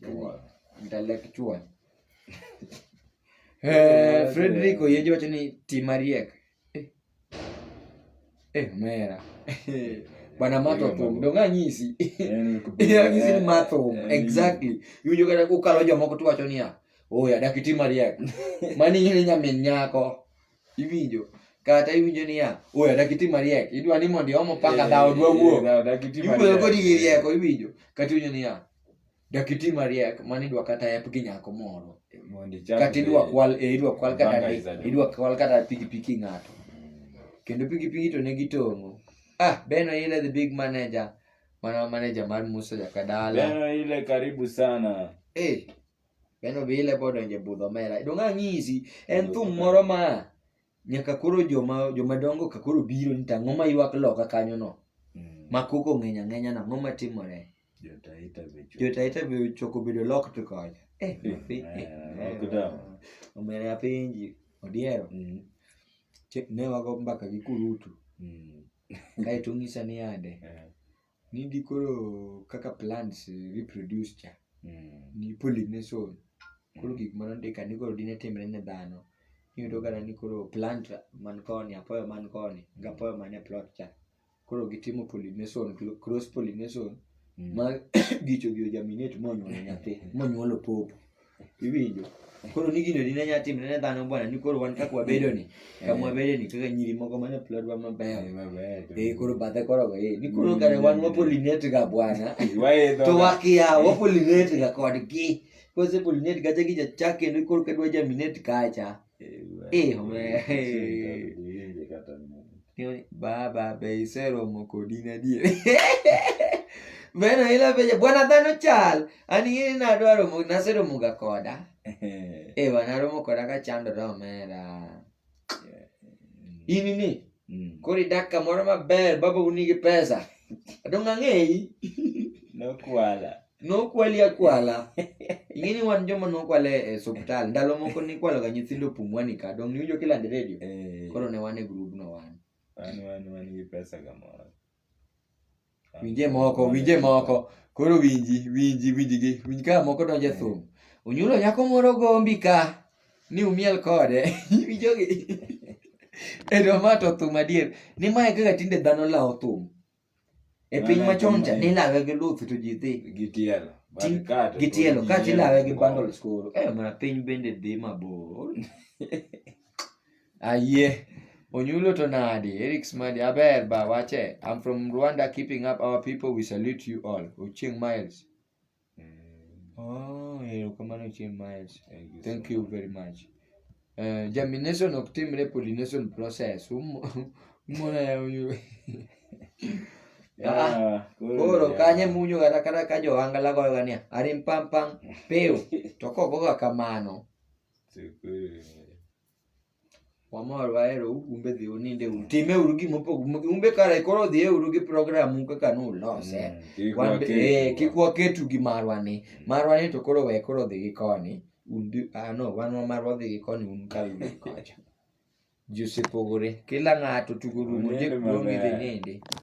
intellectual Frederick Oyenje wacho ni Timariek mera bwana matho thum dong' anyisi anyisi ni matho exactly iwinjo kata ukalo jomoko to wacho niya adak Timariek mani ng'eni nyamin nyako iwinjo kata iwinjo niya adak Timariek idwa ni mondo iomo paka dhawo dwa wuok iwuoyo kodi gi rieko iwinjo kata iwinjo niya dak Timariek mani idwa kata ep gi nyako moro kata idwa kwal kata pikipiki ng'ato kendo pikipiki to ne gitong'o Beno ile the big manager. Manager mar Musa Jakadala. Beno ile karibu sana. Beno bile podo nje budho mera. Donga ng'isi en thum moro ma nyaka koro joma dongo ka koro biro ni tang'o ma ywak loka kanyo no. Ma koko ng'enya na ng'oma timore. Jotaita be choko bedo lok to konya. Omere apinji odiero. Ne wago mbaka gi Kurutu. Kae to ng'isa ni ade. Nidi koro kaka plants reproduce cha. Ni pollination. Koro gik manondika ni koro dine timre ne dhano. Iyudo gara ni koro plant man koni, apoyo man koni, gapoyo mane plot cha. Koro gitimo pollination, cross pollination. Ma gicho germinate monyuolo nyathi, monyuolo popo. Iwinjo. Koro ni gino dine nya timre ne dhano bwana ni koro wan kaka wabedo ni. Kama wabedo ni kaka nyiri moko mane plot wa maber. Koro bathe koro go ni koro kare wan wa pollinate ga bwana. To wakia wa pollinate ga kodgi. Kose pollinate ga gi chak kendo koro kedwa germinate kacha. Baba beisero mokodina die. Beno ila beje bwana dhano chal ani na dwaro nasero muga koda. Wanaro koda ka chando do mera. Ini kori dakka moro maber baba unigi pesa. Donga ng'ei. No kwali akwala. Ingini wan joma no kwale hospital. Ndalo moko ni kwalo ga nyithindo pumwani ka. Dong niwinjo kila radio. Koro ne wan e group no wan. Wan gi pesa gamoro. Winje moko. Koro winji ka moko donje thum. Unyulo nyako moro gombi ka. Ni umiel kode. Winjo gi. Mato thum adier. Ni mae kaka tinde dhano lao thum. E piny machon cha ni lawe gi luth to ji dhi. Gitielo. Ka tilawe gi bundles koro. Mana piny bende dhi mabor. Ayie. Onyulo to nadi. Eric Smadi. Aber ba wache. I'm from Rwanda, keeping up our people. We salute you all. Ochieng Miles. Kamano Ochieng Miles. Thank you very much. Germination of timbre pollination process. Mona ya onyulo. Koro kanye munyo kata ka jo angala goyo gania. Arim pam peu. To koko ga kamano. Wamor waero umbe dhi uninde time urugi mopog umbe kare koro dhi urugi program kaka no lose. Kikwa ketu gi marwani to koro we koro dhi gi koni. Wan marwa dhi gi koni un ka ubi kocha. Joseph Ogore kila ng'ato tugo rumo je kuongi dhi ninde.